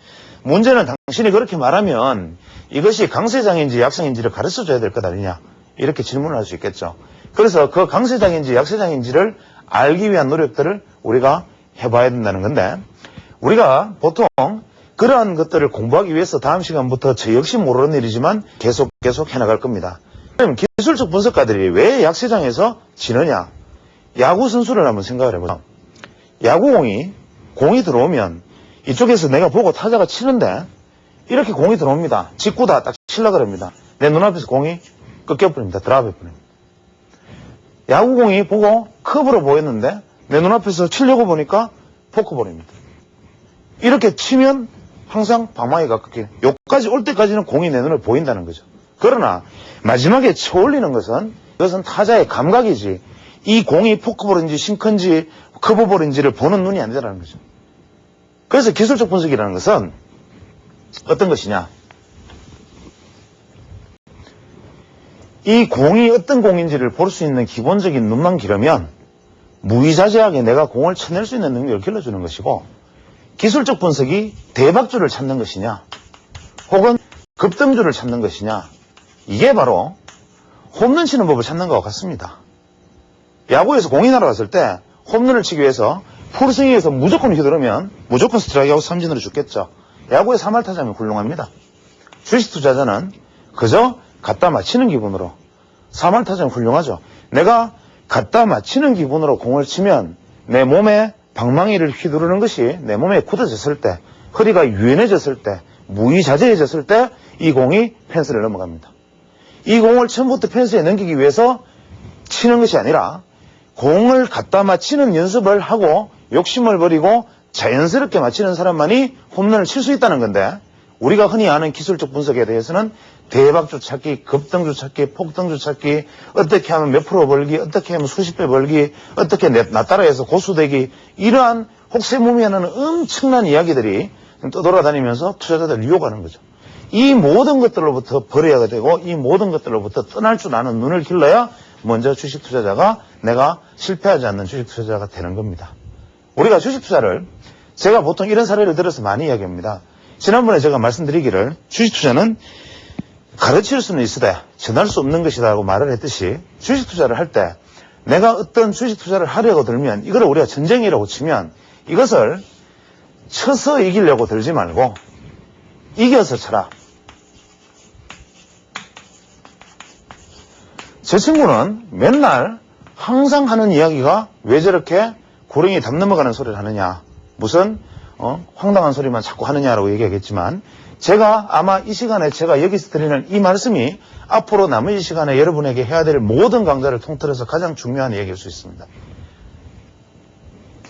문제는 당신이 그렇게 말하면 이것이 강세장인지 약세장인지를 가르쳐줘야 될 것 아니냐 이렇게 질문을 할 수 있겠죠. 그래서 그 강세장인지 약세장인지를 알기 위한 노력들을 우리가 해봐야 된다는 건데 우리가 보통 그러한 것들을 공부하기 위해서 다음 시간부터 저 역시 모르는 일이지만 계속 해나갈 겁니다. 그럼 기술적 분석가들이 왜 약세장에서 지느냐? 야구 선수를 한번 생각을 해보죠. 야구공이 들어오면 이쪽에서 내가 보고 타자가 치는데 이렇게 공이 들어옵니다. 직구다 딱 치려고 합니다. 내 눈앞에서 공이 꺾여버립니다. 드랍해버립니다. 야구공이 보고 컵으로 보였는데 내 눈앞에서 치려고 보니까 포크볼입니다. 이렇게 치면 항상 방망이가 꺾여요. 여기까지 올 때까지는 공이 내 눈에 보인다는 거죠. 그러나 마지막에 쳐올리는 것은 이것은 타자의 감각이지 이 공이 포크볼인지 싱크인지 커브볼인지를 보는 눈이 안 되라는 거죠. 그래서 기술적 분석이라는 것은 어떤 것이냐? 이 공이 어떤 공인지를 볼 수 있는 기본적인 눈만 기르면 무의자재하게 내가 공을 쳐낼 수 있는 능력을 길러주는 것이고 기술적 분석이 대박줄을 찾는 것이냐 혹은 급등줄을 찾는 것이냐 이게 바로 홈런 치는 법을 찾는 것과 같습니다. 야구에서 공이 날아갔을 때 홈런을 치기 위해서 풀스윙에서 무조건 휘두르면 무조건 스트라이크아웃 삼진으로 죽겠죠. 야구의 3할 타자면 훌륭합니다. 주식 투자자는 그저 갖다 맞히는 기분으로 3할 타자면 훌륭하죠. 내가 갖다 맞히는 기분으로 공을 치면 내 몸에 방망이를 휘두르는 것이 내 몸에 굳어졌을 때 허리가 유연해졌을 때 무의자재해졌을 때 이 공이 펜스를 넘어갑니다. 이 공을 처음부터 펜스에 넘기기 위해서 치는 것이 아니라 공을 갖다 맞히는 연습을 하고 욕심을 버리고 자연스럽게 맞히는 사람만이 홈런을 칠 수 있다는 건데 우리가 흔히 아는 기술적 분석에 대해서는 대박주 찾기, 급등주 찾기, 폭등주 찾기, 어떻게 하면 몇 프로 벌기, 어떻게 하면 수십 배 벌기, 어떻게 나 따라해서 고수되기, 이러한 혹세무미하는 엄청난 이야기들이 떠돌아다니면서 투자자들을 유혹하는 거죠. 이 모든 것들로부터 버려야 되고 이 모든 것들로부터 떠날 줄 아는 눈을 길러야 먼저 주식 투자자가 내가 실패하지 않는 주식 투자자가 되는 겁니다. 우리가 주식 투자를 제가 보통 이런 사례를 들어서 많이 이야기합니다. 지난번에 제가 말씀드리기를 주식 투자는 가르칠 수는 있으되 전할 수 없는 것이라고 말을 했듯이 주식 투자를 할 때 내가 어떤 주식 투자를 하려고 들면 이걸 우리가 전쟁이라고 치면 이것을 쳐서 이기려고 들지 말고 이겨서 쳐라. 제 친구는 맨날 항상 하는 이야기가 왜 저렇게 고랭이 담 넘어가는 소리를 하느냐. 무슨 황당한 소리만 자꾸 하느냐라고 얘기하겠지만 제가 아마 이 시간에 제가 여기서 드리는 이 말씀이 앞으로 남은 이 시간에 여러분에게 해야 될 모든 강좌를 통틀어서 가장 중요한 얘기일 수 있습니다.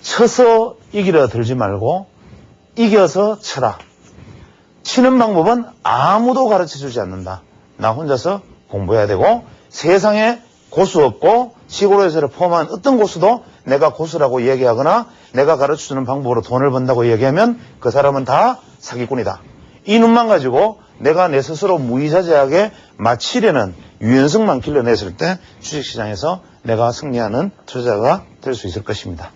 쳐서 이기려 들지 말고 이겨서 쳐라. 치는 방법은 아무도 가르쳐주지 않는다. 나 혼자서 공부해야 되고 세상에 고수 없고 시골에서를 포함한 어떤 고수도 내가 고수라고 얘기하거나 내가 가르쳐주는 방법으로 돈을 번다고 얘기하면 그 사람은 다 사기꾼이다. 이 눈만 가지고 내가 내 스스로 무의자재하게 마치려는 유연성만 길러냈을 때 주식시장에서 내가 승리하는 투자자가 될 수 있을 것입니다.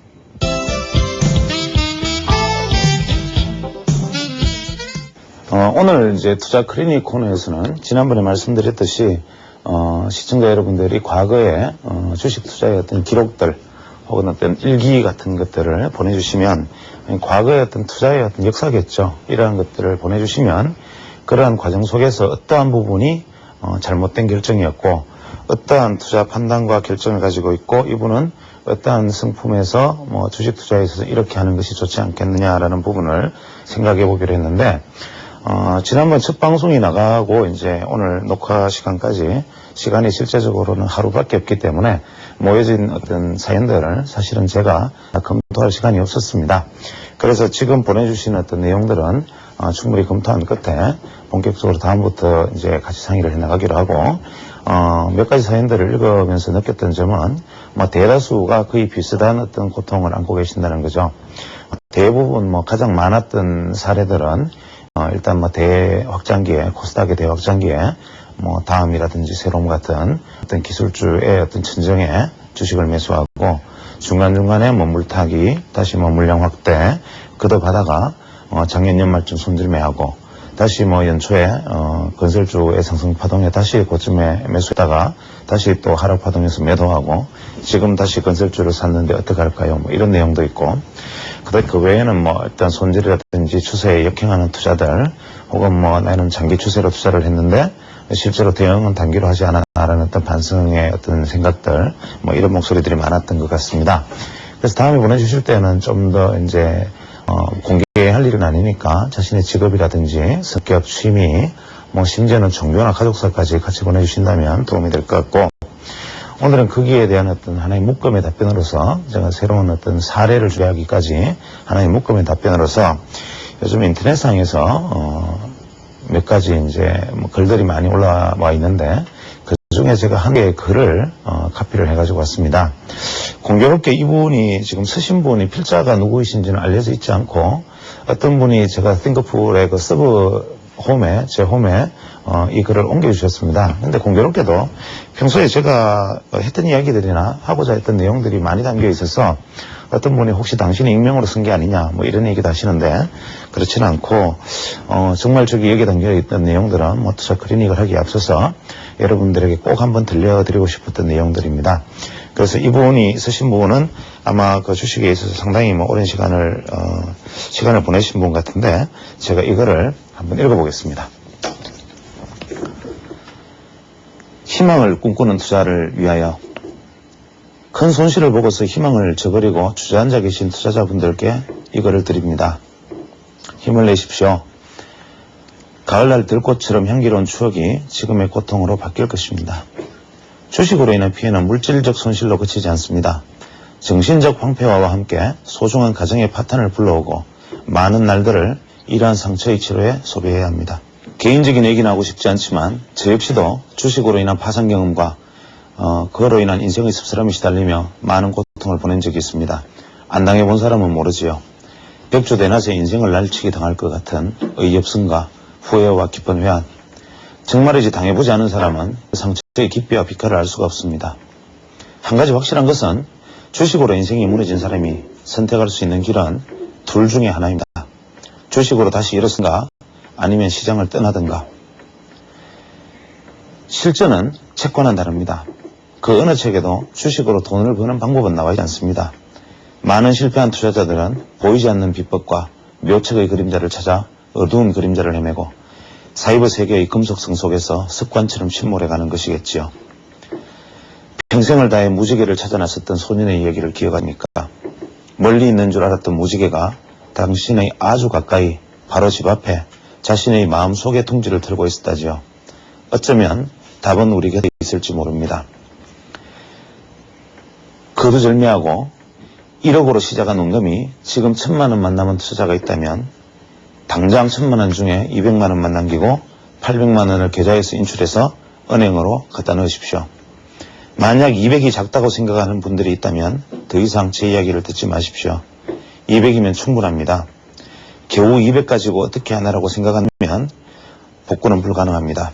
오늘 이제 투자 클리닉 코너에서는 지난번에 말씀드렸듯이 시청자 여러분들이 과거에 주식 투자의 어떤 기록들 혹은 어떤 일기 같은 것들을 보내주시면 과거의 어떤 투자의 어떤 역사겠죠. 이러한 것들을 보내주시면 그러한 과정 속에서 어떠한 부분이 잘못된 결정이었고 어떠한 투자 판단과 결정을 가지고 있고 이분은 어떠한 상품에서 주식 투자에 있어서 이렇게 하는 것이 좋지 않겠느냐라는 부분을 생각해 보기로 했는데 지난번 첫 방송이 나가고 이제 오늘 녹화 시간까지 시간이 실제적으로는 하루밖에 없기 때문에 모여진 어떤 사연들을 사실은 제가 검토할 시간이 없었습니다. 그래서 지금 보내주신 어떤 내용들은 충분히 검토한 끝에 본격적으로 다음부터 이제 같이 상의를 해나가기로 하고 몇 가지 사연들을 읽으면서 느꼈던 점은 대다수가 거의 비슷한 어떤 고통을 안고 계신다는 거죠. 대부분 가장 많았던 사례들은 일단 대확장기에 코스닥의 대확장기에 다음이라든지 세롬 같은 어떤 기술주의 어떤 천정에 주식을 매수하고 중간중간에 물타기 다시 물량 확대 걷어가다가 작년 연말쯤 손절매하고 다시 연초에 건설주의 상승 파동에 다시 고점에 매수했다가 다시 또 하락 파동에서 매도하고 지금 다시 건설주를 샀는데 어떡할까요? 이런 내용도 있고 그 외에는 일단 손절이라든지 추세에 역행하는 투자들 혹은 나는 장기 추세로 투자를 했는데 실제로 대응은 단기로 하지 않았다라는 어떤 반성의 어떤 생각들 이런 목소리들이 많았던 것 같습니다. 그래서 다음에 보내주실 때는 좀 더 이제 공개할 일은 아니니까 자신의 직업이라든지 성격, 취미 심지어는 종교나 가족사까지 같이 보내주신다면 도움이 될 것 같고 오늘은 거기에 대한 어떤 하나의 묶음의 답변으로서 제가 새로운 어떤 사례를 준비하기까지 하나의 묶음의 답변으로서 요즘 인터넷상에서 몇 가지 이제 글들이 많이 올라와 있는데 그 중에 제가 한 개의 글을 카피를 해가지고 왔습니다. 공교롭게 이분이 지금 쓰신 분이 필자가 누구이신지는 알려져 있지 않고 어떤 분이 제가 싱가포르의 그 서브 홈에 제 홈에 이 글을 옮겨주셨습니다. 근데 공교롭게도 평소에 제가 했던 이야기들이나 하고자 했던 내용들이 많이 담겨 있어서 어떤 분이 혹시 당신이 익명으로 쓴 게 아니냐 이런 얘기도 하시는데 그렇지는 않고 정말 저기 여기에 담겨 있던 내용들은 투자 클리닉을 하기에 앞서서 여러분들에게 꼭 한번 들려드리고 싶었던 내용들입니다. 그래서 이분이 쓰신 부분은 아마 그 주식에 있어서 상당히 오랜 시간을 보내신 분 같은데 제가 이거를 한번 읽어보겠습니다. 희망을 꿈꾸는 투자를 위하여 큰 손실을 보고서 희망을 저버리고 주저앉아 계신 투자자분들께 이거를 드립니다. 힘을 내십시오. 가을날 들꽃처럼 향기로운 추억이 지금의 고통으로 바뀔 것입니다. 주식으로 인한 피해는 물질적 손실로 그치지 않습니다. 정신적 황폐화와 함께 소중한 가정의 파탄을 불러오고 많은 날들을 이러한 상처의 치료에 소비해야 합니다. 개인적인 얘기는 하고 싶지 않지만 저 역시도 주식으로 인한 파산 경험과 그로 인한 인생의 씁쓸함에 시달리며 많은 고통을 보낸 적이 있습니다. 안 당해본 사람은 모르지요. 벽조 대낮에 인생을 날치기 당할 것 같은 의협승과 후회와 깊은 회한. 정말이지 당해보지 않은 사람은 그 상처의 깊이와 비가를 알 수가 없습니다. 한 가지 확실한 것은 주식으로 인생이 무너진 사람이 선택할 수 있는 길은 둘 중에 하나입니다. 주식으로 다시 일어선가 아니면 시장을 떠나든가. 실전은 책과는 다릅니다. 그 어느 책에도 주식으로 돈을 버는 방법은 나와 있지 않습니다. 많은 실패한 투자자들은 보이지 않는 비법과 묘책의 그림자를 찾아 어두운 그림자를 헤매고 사이버 세계의 금속성 속에서 습관처럼 침몰해가는 것이겠지요. 평생을 다해 무지개를 찾아 나섰던 소년의 이야기를 기억합니까? 멀리 있는 줄 알았던 무지개가 당신의 아주 가까이 바로 집 앞에 자신의 마음속의 둥지를 틀고 있었다지요. 어쩌면 답은 우리 곁에 있을지 모릅니다. 거두절미하고 1억으로 시작한 원금이 지금 1,000만 원만 남은 투자자가 있다면 당장 1,000만 원 중에 200만 원만 남기고 800만 원을 계좌에서 인출해서 은행으로 갖다 넣으십시오. 만약 200이 작다고 생각하는 분들이 있다면 더 이상 제 이야기를 듣지 마십시오. 200이면 충분합니다. 겨우 200 가지고 어떻게 하나라고 생각하면 복구는 불가능합니다.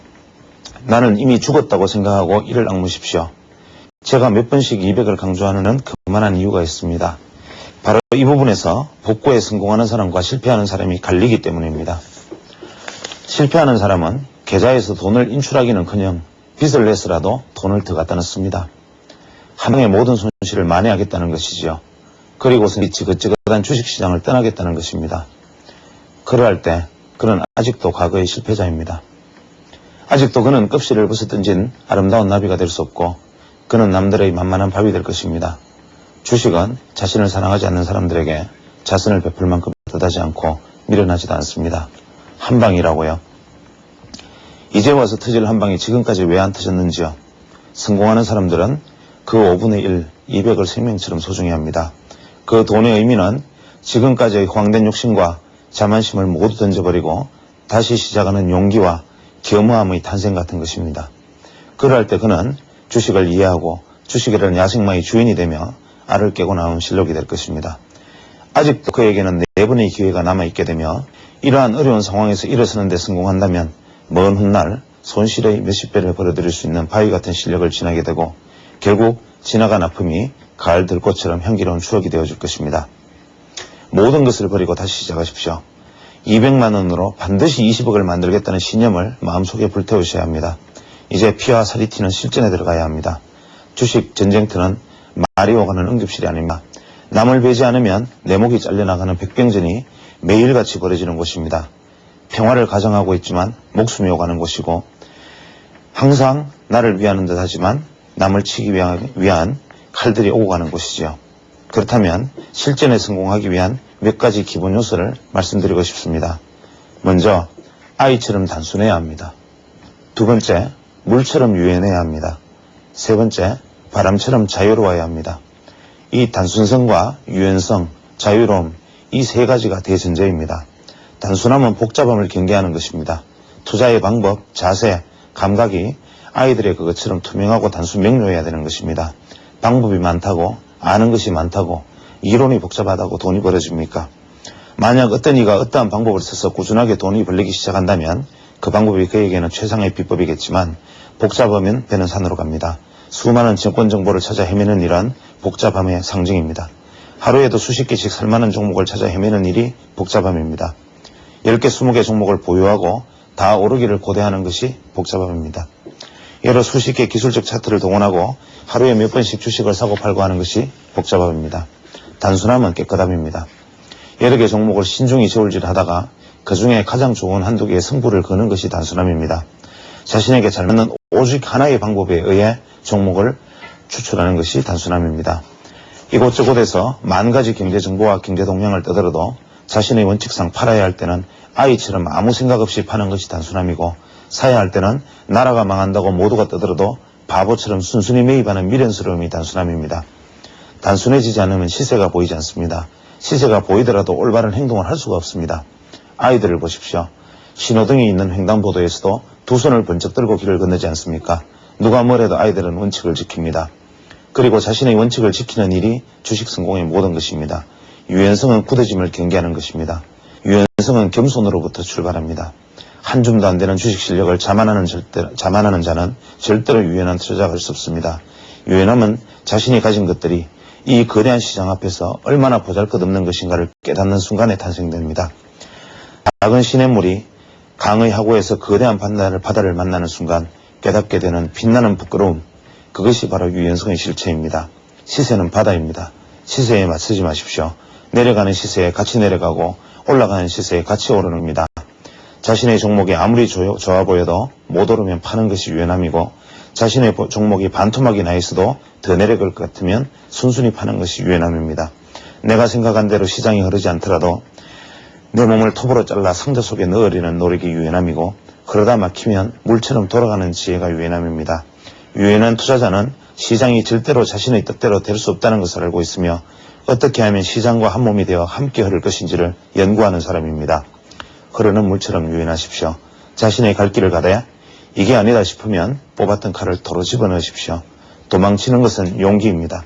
나는 이미 죽었다고 생각하고 이를 악무십시오. 제가 몇 번씩 200을 강조하는 그만한 이유가 있습니다. 바로 이 부분에서 복구에 성공하는 사람과 실패하는 사람이 갈리기 때문입니다. 실패하는 사람은 계좌에서 돈을 인출하기는커녕 빚을 내서라도 돈을 더 갖다 넣습니다. 한 방에 모든 손실을 만회하겠다는 것이지요. 그리고서 지긋지긋한 주식시장을 떠나겠다는 것입니다. 그러할 때 그는 아직도 과거의 실패자입니다. 아직도 그는 껍질을 벗어던진 아름다운 나비가 될 수 없고 그는 남들의 만만한 밥이 될 것입니다. 주식은 자신을 사랑하지 않는 사람들에게 자선을 베풀 만큼 뜻하지 않고 미련하지도 않습니다. 한 방이라고요. 이제 와서 터질 한 방이 지금까지 왜 안 터졌는지요. 성공하는 사람들은 그 5분의 1, 200을 생명처럼 소중히 합니다. 그 돈의 의미는 지금까지의 허황된 욕심과 자만심을 모두 던져버리고 다시 시작하는 용기와 겸허함의 탄생 같은 것입니다. 그럴 때 그는 주식을 이해하고 주식이라는 야생마의 주인이 되며 알을 깨고 나온 실력이 될 것입니다. 아직도 그에게는 4번의 기회가 남아있게 되며 이러한 어려운 상황에서 일어서는 데 성공한다면 먼 훗날 손실의 몇십 배를 벌어들일 수 있는 바위 같은 실력을 지나게 되고 결국 지나간 아픔이 가을 들꽃처럼 향기로운 추억이 되어줄 것입니다. 모든 것을 버리고 다시 시작하십시오. 200만 원으로 반드시 20억을 만들겠다는 신념을 마음속에 불태우셔야 합니다. 이제 피와 살이 튀는 실전에 들어가야 합니다. 주식 전쟁터는 말이 오가는 응급실이 아닙니다. 남을 베지 않으면 내 목이 잘려나가는 백병전이 매일같이 벌어지는 곳입니다. 평화를 가정하고 있지만 목숨이 오가는 곳이고 항상 나를 위하는 듯 하지만 남을 치기 위한 칼들이 오고 가는 곳이지요. 그렇다면 실전에 성공하기 위한 몇 가지 기본 요소를 말씀드리고 싶습니다. 먼저 아이처럼 단순해야 합니다. 두 번째, 물처럼 유연해야 합니다. 세 번째, 바람처럼 자유로워야 합니다. 이 단순성과 유연성, 자유로움, 이 세 가지가 대전제입니다. 단순함은 복잡함을 경계하는 것입니다. 투자의 방법, 자세, 감각이 아이들의 그것처럼 투명하고 단순 명료해야 되는 것입니다. 방법이 많다고, 아는 것이 많다고, 이론이 복잡하다고 돈이 벌어집니까? 만약 어떤 이가 어떠한 방법을 써서 꾸준하게 돈이 벌리기 시작한다면 그 방법이 그에게는 최상의 비법이겠지만 복잡하면 배는 산으로 갑니다. 수많은 증권 정보를 찾아 헤매는 일은 복잡함의 상징입니다. 하루에도 수십 개씩 살만한 종목을 찾아 헤매는 일이 복잡함입니다. 10개, 20개 종목을 보유하고 다 오르기를 고대하는 것이 복잡함입니다. 여러 수십 개 기술적 차트를 동원하고 하루에 몇 번씩 주식을 사고 팔고 하는 것이 복잡함입니다. 단순함은 깨끗함입니다. 여러 개 종목을 신중히 저울질하다가 그 중에 가장 좋은 한두 개의 승부를 거는 것이 단순함입니다. 자신에게 잘 맞는 오직 하나의 방법에 의해 종목을 추출하는 것이 단순함입니다. 이곳저곳에서 만 가지 경제 정보와 경제 동향을 떠들어도 자신의 원칙상 팔아야 할 때는 아이처럼 아무 생각 없이 파는 것이 단순함이고 사야 할 때는 나라가 망한다고 모두가 떠들어도 바보처럼 순순히 매입하는 미련스러움이 단순함입니다. 단순해지지 않으면 시세가 보이지 않습니다. 시세가 보이더라도 올바른 행동을 할 수가 없습니다. 아이들을 보십시오. 신호등이 있는 횡단보도에서도 두 손을 번쩍 들고 길을 건너지 않습니까? 누가 뭐래도 아이들은 원칙을 지킵니다. 그리고 자신의 원칙을 지키는 일이 주식 성공의 모든 것입니다. 유연성은 굳어짐을 경계하는 것입니다. 유연성은 겸손으로부터 출발합니다. 한 줌도 안 되는 주식 실력을 자만하는 자는 절대로 유연한 투자자가 할 수 없습니다. 유연함은 자신이 가진 것들이 이 거대한 시장 앞에서 얼마나 보잘것없는 것인가를 깨닫는 순간에 탄생됩니다. 작은 시냇물이 강의 하구에서 거대한 바다를 만나는 순간 깨닫게 되는 빛나는 부끄러움, 그것이 바로 유연성의 실체입니다. 시세는 바다입니다. 시세에 맞서지 마십시오. 내려가는 시세에 같이 내려가고 올라가는 시세에 같이 오르는입니다. 자신의 종목이 아무리 좋아 보여도 못 오르면 파는 것이 유연함이고, 자신의 종목이 반토막이 나 있어도 더 내려갈 것 같으면 순순히 파는 것이 유연함입니다. 내가 생각한 대로 시장이 흐르지 않더라도 내 몸을 톱으로 잘라 상자 속에 넣으려는 노력이 유연함이고, 그러다 막히면 물처럼 돌아가는 지혜가 유연함입니다. 유연한 투자자는 시장이 절대로 자신의 뜻대로 될 수 없다는 것을 알고 있으며, 어떻게 하면 시장과 한 몸이 되어 함께 흐를 것인지를 연구하는 사람입니다. 흐르는 물처럼 유연하십시오. 자신의 갈 길을 가되 이게 아니다 싶으면 뽑았던 칼을 도로 집어넣으십시오. 도망치는 것은 용기입니다.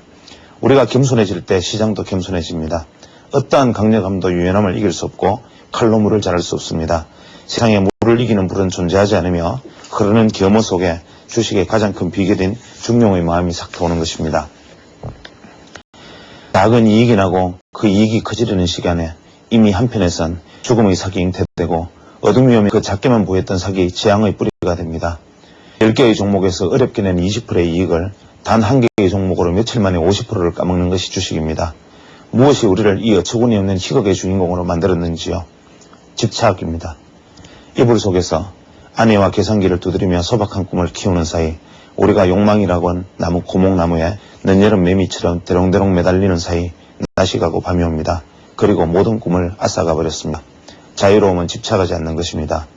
우리가 겸손해질 때 시장도 겸손해집니다. 어떠한 강력함도 유연함을 이길 수 없고 칼로 물을 자를 수 없습니다. 세상에 물을 이기는 불은 존재하지 않으며, 흐르는 겸허 속에 주식의 가장 큰 비결인 중용의 마음이 싹 도는 것입니다. 작은 이익이 나고 그 이익이 커지려는 시간에 이미 한편에선 죽음의 사기 잉태되고, 어둠 위험에 그 작게만 보였던 사기 재앙의 뿌리가 됩니다. 10개의 종목에서 어렵게 낸 20%의 이익을 단 한 개의 종목으로 며칠 만에 50%를 까먹는 것이 주식입니다. 무엇이 우리를 이 어처구니 없는 희극의 주인공으로 만들었는지요? 집착입니다. 이불 속에서 아내와 계산기를 두드리며 소박한 꿈을 키우는 사이, 우리가 욕망이라고 한 고목나무에 늦여름 매미처럼 대롱대롱 매달리는 사이 낮이 가고 밤이 옵니다. 그리고 모든 꿈을 앗아가 버렸습니다. 자유로움은 집착하지 않는 것입니다.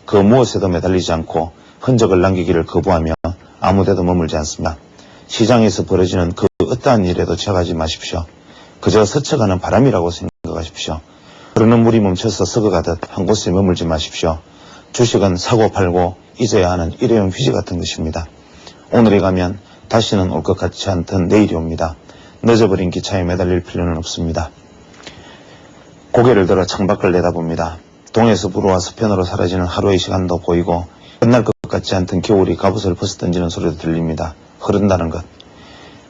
그 무엇에도 매달리지 않고 흔적을 남기기를 거부하며 아무데도 머물지 않습니다. 시장에서 벌어지는 그 어떠한 일에도 취하지 마십시오. 그저 스쳐가는 바람이라고 생각하십시오. 흐르는 물이 멈춰서 썩어가듯 한 곳에 머물지 마십시오. 주식은 사고 팔고 잊어야 하는 일회용 휴지 같은 것입니다. 오늘에 가면 다시는 올 것 같지 않던 내일이 옵니다. 늦어버린 기차에 매달릴 필요는 없습니다. 고개를 들어 창밖을 내다봅니다. 동에서 불어와 서편으로 사라지는 하루의 시간도 보이고, 끝날 것 같지 않던 겨울이 갑옷을 벗어던지는 소리도 들립니다. 흐른다는 것.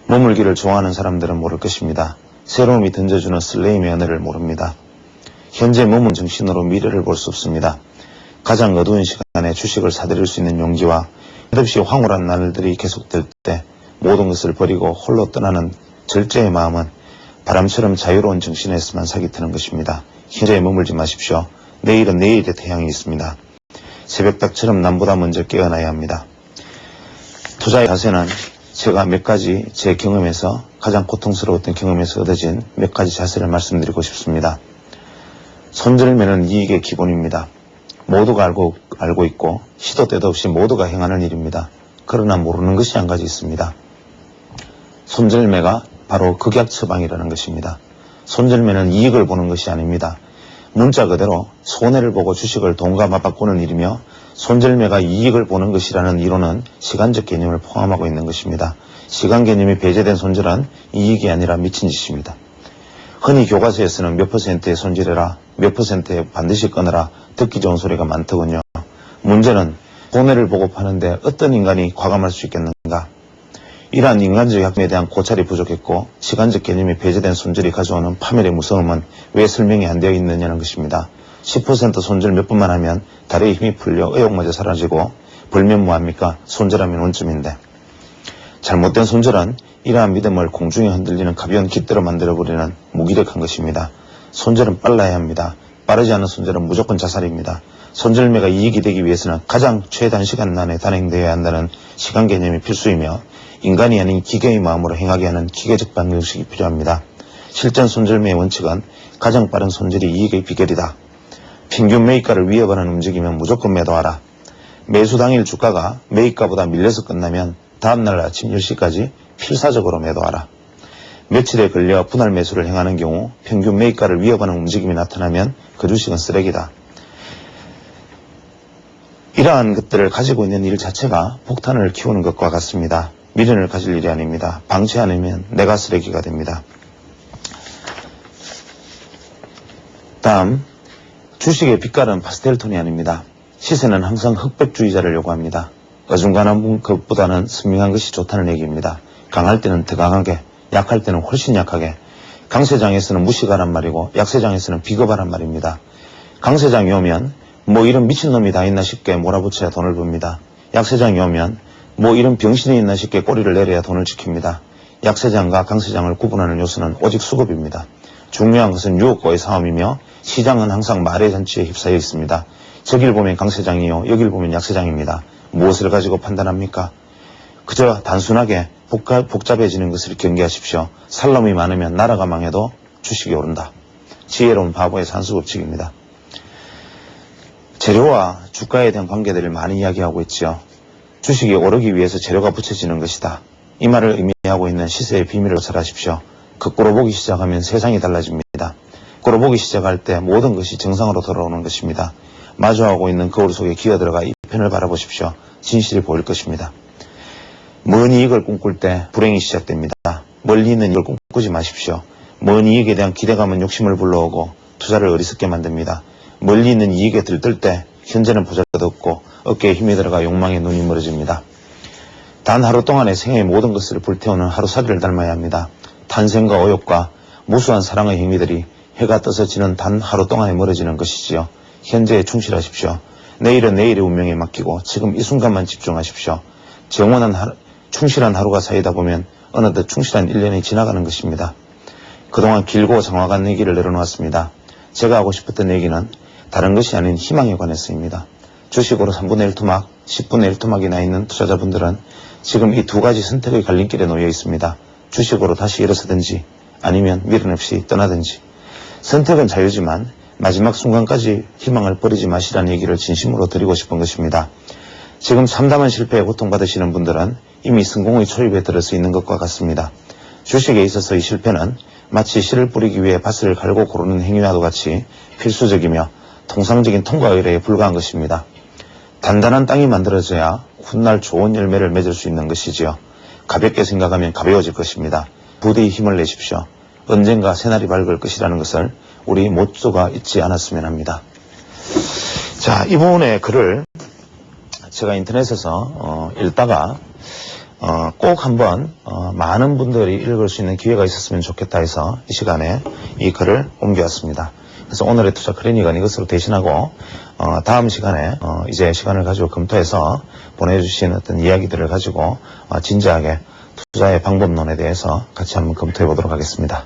머물기를 좋아하는 사람들은 모를 것입니다. 새로움이 던져주는 설레임의 은혜를 모릅니다. 현재 머문 정신으로 미래를 볼 수 없습니다. 가장 어두운 시간에 주식을 사들일 수 있는 용기와 끝없이 황홀한 날들이 계속될 때 모든 것을 버리고 홀로 떠나는 절제의 마음은 바람처럼 자유로운 정신에서만 사기 트는 것입니다. 현재에 머물지 마십시오. 내일은 내일의 태양이 있습니다. 새벽닭처럼 남보다 먼저 깨어나야 합니다. 투자의 자세는 제가 몇 가지 제 경험에서, 가장 고통스러웠던 경험에서 얻어진 몇 가지 자세를 말씀드리고 싶습니다. 손절매는 이익의 기본입니다. 모두가 알고 있고 시도 때도 없이 모두가 행하는 일입니다. 그러나 모르는 것이 한 가지 있습니다. 손절매가 바로 극약 처방이라는 것입니다. 손절매는 이익을 보는 것이 아닙니다. 문자 그대로 손해를 보고 주식을 돈과 맞바꾸는 일이며, 손절매가 이익을 보는 것이라는 이론은 시간적 개념을 포함하고 있는 것입니다. 시간 개념이 배제된 손절은 이익이 아니라 미친 짓입니다. 흔히 교과서에서는 몇 %의 손절해라, 몇 %에 반드시 끊어라, 듣기 좋은 소리가 많더군요. 문제는 손해를 보고 파는데 어떤 인간이 과감할 수 있겠는가? 이러한 인간적 약점에 대한 고찰이 부족했고, 시간적 개념이 배제된 손절이 가져오는 파멸의 무서움은 왜 설명이 안 되어 있느냐는 것입니다. 10% 손절 몇 번만 하면 다리에 힘이 풀려 의욕마저 사라지고, 벌면 뭐합니까? 손절하면 원점인데. 잘못된 손절은 이러한 믿음을 공중에 흔들리는 가벼운 깃대로 만들어버리는 무기력한 것입니다. 손절은 빨라야 합니다. 빠르지 않은 손절은 무조건 자살입니다. 손절매가 이익이 되기 위해서는 가장 최단 시간 안에 단행되어야 한다는 시간 개념이 필수이며, 인간이 아닌 기계의 마음으로 행하게 하는 기계적 방식이 필요합니다. 실전 손절매의 원칙은 가장 빠른 손절이 이익의 비결이다. 평균 매입가를 위협하는 움직임은 무조건 매도하라. 매수 당일 주가가 매입가보다 밀려서 끝나면 다음날 아침 10시까지 필사적으로 매도하라. 며칠에 걸려 분할 매수를 행하는 경우 평균 매입가를 위협하는 움직임이 나타나면 그 주식은 쓰레기다. 이러한 것들을 가지고 있는 일 자체가 폭탄을 키우는 것과 같습니다. 미련을 가질 일이 아닙니다. 방치 않으면 내가 쓰레기가 됩니다. 다음, 주식의 빛깔은 파스텔톤이 아닙니다. 시세는 항상 흑백주의자를 요구합니다. 어중간한 것보다는 선명한 것이 좋다는 얘기입니다. 강할 때는 더 강하게, 약할 때는 훨씬 약하게, 강세장에서는 무식하란 말이고 약세장에서는 비겁하란 말입니다. 강세장이 오면 뭐 이런 미친놈이 다 있나 싶게 몰아붙여야 돈을 법니다. 약세장이 오면 뭐 이런 병신이 있나 싶게 꼬리를 내려야 돈을 지킵니다. 약세장과 강세장을 구분하는 요소는 오직 수급입니다. 중요한 것은 유혹과의 싸움이며 시장은 항상 말의 잔치에 휩싸여 있습니다. 저길 보면 강세장이요, 여길 보면 약세장입니다. 무엇을 가지고 판단합니까? 그저 단순하게 복잡해지는 것을 경계하십시오. 살놈이 많으면 나라가 망해도 주식이 오른다. 지혜로운 바보의 산수법칙입니다. 재료와 주가에 대한 관계들을 많이 이야기하고 있지요. 주식이 오르기 위해서 재료가 붙여지는 것이다. 이 말을 의미하고 있는 시세의 비밀을 잘하십시오. 거꾸로 보기 시작하면 세상이 달라집니다. 거꾸로 보기 시작할 때 모든 것이 정상으로 돌아오는 것입니다. 마주하고 있는 거울 속에 기어들어가 이 편을 바라보십시오. 진실이 보일 것입니다. 먼 이익을 꿈꿀 때 불행이 시작됩니다. 멀리 있는 이익을 꿈꾸지 마십시오. 먼 이익에 대한 기대감은 욕심을 불러오고 투자를 어리석게 만듭니다. 멀리 있는 이익에 들뜰 때 현재는 보잘것없고 어깨에 힘이 들어가 욕망에 눈이 멀어집니다. 단 하루 동안의 생애의 모든 것을 불태우는 하루살이를 닮아야 합니다. 탄생과 오욕과 무수한 사랑의 행위들이 해가 떠서 지는 단 하루 동안에 멀어지는 것이지요. 현재에 충실하십시오. 내일은 내일의 운명에 맡기고 지금 이 순간만 집중하십시오. 충실한 하루가 쌓이다 보면 어느덧 충실한 1년이 지나가는 것입니다. 그동안 길고 장황한 얘기를 내려놓았습니다. 제가 하고 싶었던 얘기는 다른 것이 아닌 희망에 관해서입니다. 주식으로 3분의 1 토막, 10분의 1 토막이 나 있는 투자자분들은 지금 이 두 가지 선택의 갈림길에 놓여 있습니다. 주식으로 다시 일어서든지 아니면 미련 없이 떠나든지. 선택은 자유지만 마지막 순간까지 희망을 버리지 마시라는 얘기를 진심으로 드리고 싶은 것입니다. 지금 참담한 실패에 고통받으시는 분들은 이미 성공의 초입에 들어서 있는 것과 같습니다. 주식에 있어서 이 실패는 마치 씨를 뿌리기 위해 밭을 갈고 고르는 행위와도 같이 필수적이며 통상적인 통과 의례에 불과한 것입니다. 단단한 땅이 만들어져야 훗날 좋은 열매를 맺을 수 있는 것이지요. 가볍게 생각하면 가벼워질 것입니다. 부디히 힘을 내십시오. 언젠가 새날이 밝을 것이라는 것을 우리 모두가 잊지 않았으면 합니다. 자, 이 부분의 글을 제가 인터넷에서 읽다가 꼭 한번 많은 분들이 읽을 수 있는 기회가 있었으면 좋겠다 해서 이 시간에 이 글을 옮겨왔습니다. 그래서 오늘의 투자 클리닉은 이것으로 대신하고 다음 시간에 이제 시간을 가지고 검토해서 보내주신 어떤 이야기들을 가지고 진지하게 투자의 방법론에 대해서 같이 한번 검토해 보도록 하겠습니다.